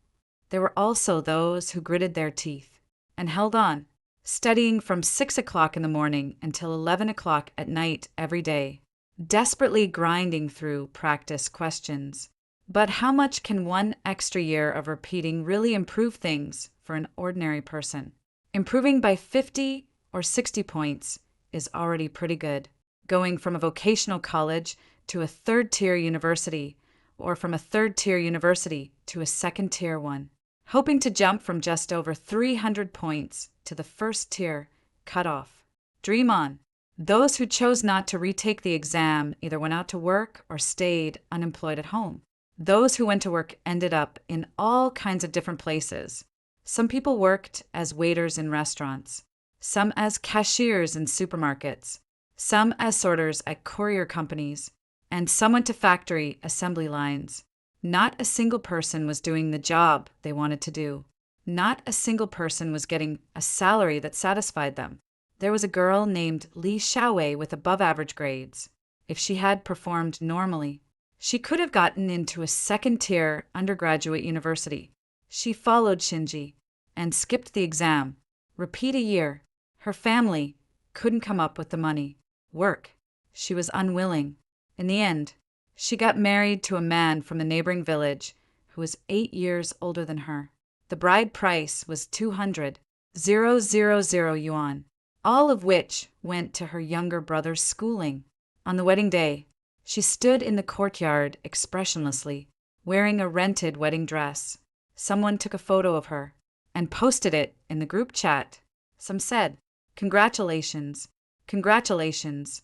There were also those who gritted their teeth and held on, studying from 6 o'clock in the morning until 11 o'clock at night every day, desperately grinding through practice questions. But how much can one extra year of repeating really improve things for an ordinary person? Improving by 50 or 60 points is already pretty good. Going from a vocational college to a third-tier university, or from a third-tier university to a second-tier one. Hoping to jump from just over 300 points to the first-tier cutoff. Dream on. Those who chose not to retake the exam either went out to work or stayed unemployed at home. Those who went to work ended up in all kinds of different places. Some people worked as waiters in restaurants, some as cashiers in supermarkets, some as sorters at courier companies, and some went to factory assembly lines. Not a single person was doing the job they wanted to do. Not a single person was getting a salary that satisfied them. There was a girl named Li Xiaowei with above-average grades. If she had performed normally, she could have gotten into a second-tier undergraduate university. She followed Shinji and skipped the exam. Repeat a year. Her family couldn't come up with the money. Work. She was unwilling. In the end, she got married to a man from the neighboring village who was 8 years older than her. The bride price was 200,000 yuan, all of which went to her younger brother's schooling. On the wedding day, she stood in the courtyard expressionlessly, wearing a rented wedding dress. Someone took a photo of her and posted it in the group chat. Some said, "Congratulations, congratulations."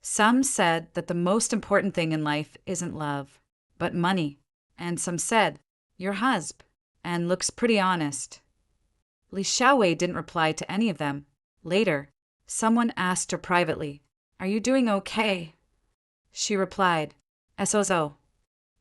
Some said that the most important thing in life isn't love, but money. And some said, "Your husband," and looks pretty honest. Li Xiaowei didn't reply to any of them. Later, someone asked her privately, "Are you doing okay?" She replied, "SOZO."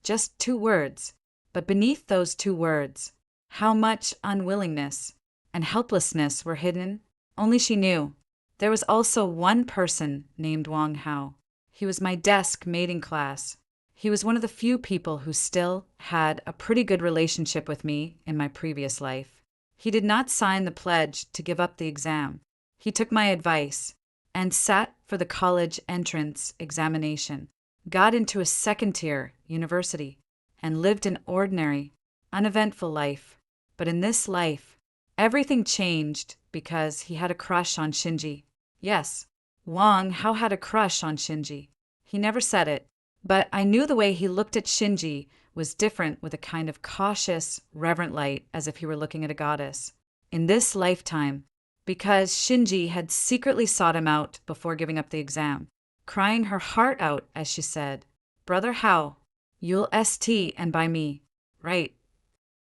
Just 2 words. But beneath those 2 words, how much unwillingness and helplessness were hidden, only she knew. There was also one person named Wang Hao. He was my desk mating class. He was one of the few people who still had a pretty good relationship with me in my previous life. He did not sign the pledge to give up the exam. He took my advice and sat for the college entrance examination, got into a second-tier university, and lived an ordinary, uneventful life. But in this life, everything changed because he had a crush on Shinji. Yes, Wang Hao had a crush on Shinji. He never said it, but I knew the way he looked at Shinji was different, with a kind of cautious, reverent light, as if he were looking at a goddess. In this lifetime, because Shinji had secretly sought him out before giving up the exam, crying her heart out as she said, "Brother Hao, you'll ST and by me, right?"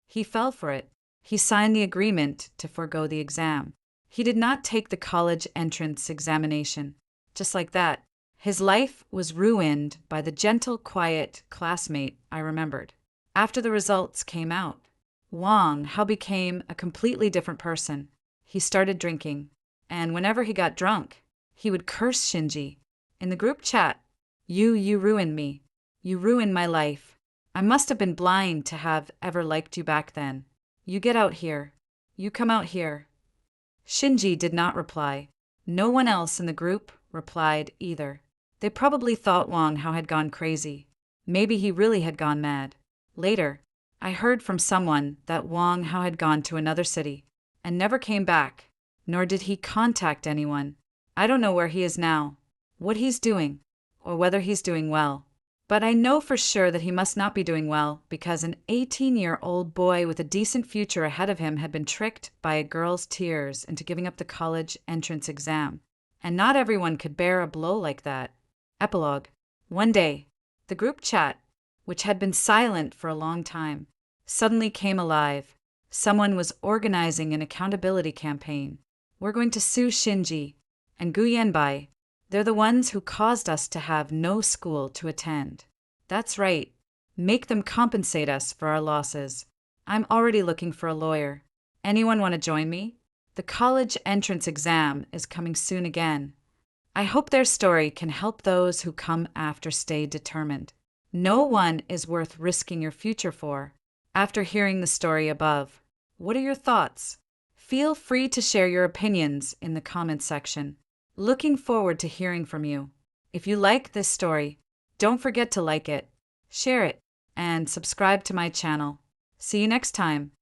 He fell for it. He signed the agreement to forego the exam. He did not take the college entrance examination. Just like that, his life was ruined by the gentle, quiet classmate I remembered. After the results came out, Wang Hao became a completely different person. He started drinking, and whenever he got drunk, he would curse Shinji. In the group chat, You ruined me. You ruined my life. I must have been blind to have ever liked you back then. You get out here. You come out here." Shinji did not reply. No one else in the group replied either. They probably thought Wang Hao had gone crazy. Maybe he really had gone mad. Later, I heard from someone that Wang Hao had gone to another city and never came back, nor did he contact anyone. I don't know where he is now, what he's doing, or whether he's doing well. But I know for sure that he must not be doing well, because an 18-year-old boy with a decent future ahead of him had been tricked by a girl's tears into giving up the college entrance exam. And not everyone could bear a blow like that. Epilogue. One day, the group chat, which had been silent for a long time, suddenly came alive. Someone was organizing an accountability campaign. "We're going to sue Shinji and Gu Yanbai. They're the ones who caused us to have no school to attend. That's right. Make them compensate us for our losses. I'm already looking for a lawyer. Anyone want to join me? The college entrance exam is coming soon again." I hope their story can help those who come after stay determined. No one is worth risking your future for. After hearing the story above, what are your thoughts? Feel free to share your opinions in the comments section. Looking forward to hearing from you. If you like this story, don't forget to like it, share it, and subscribe to my channel. See you next time.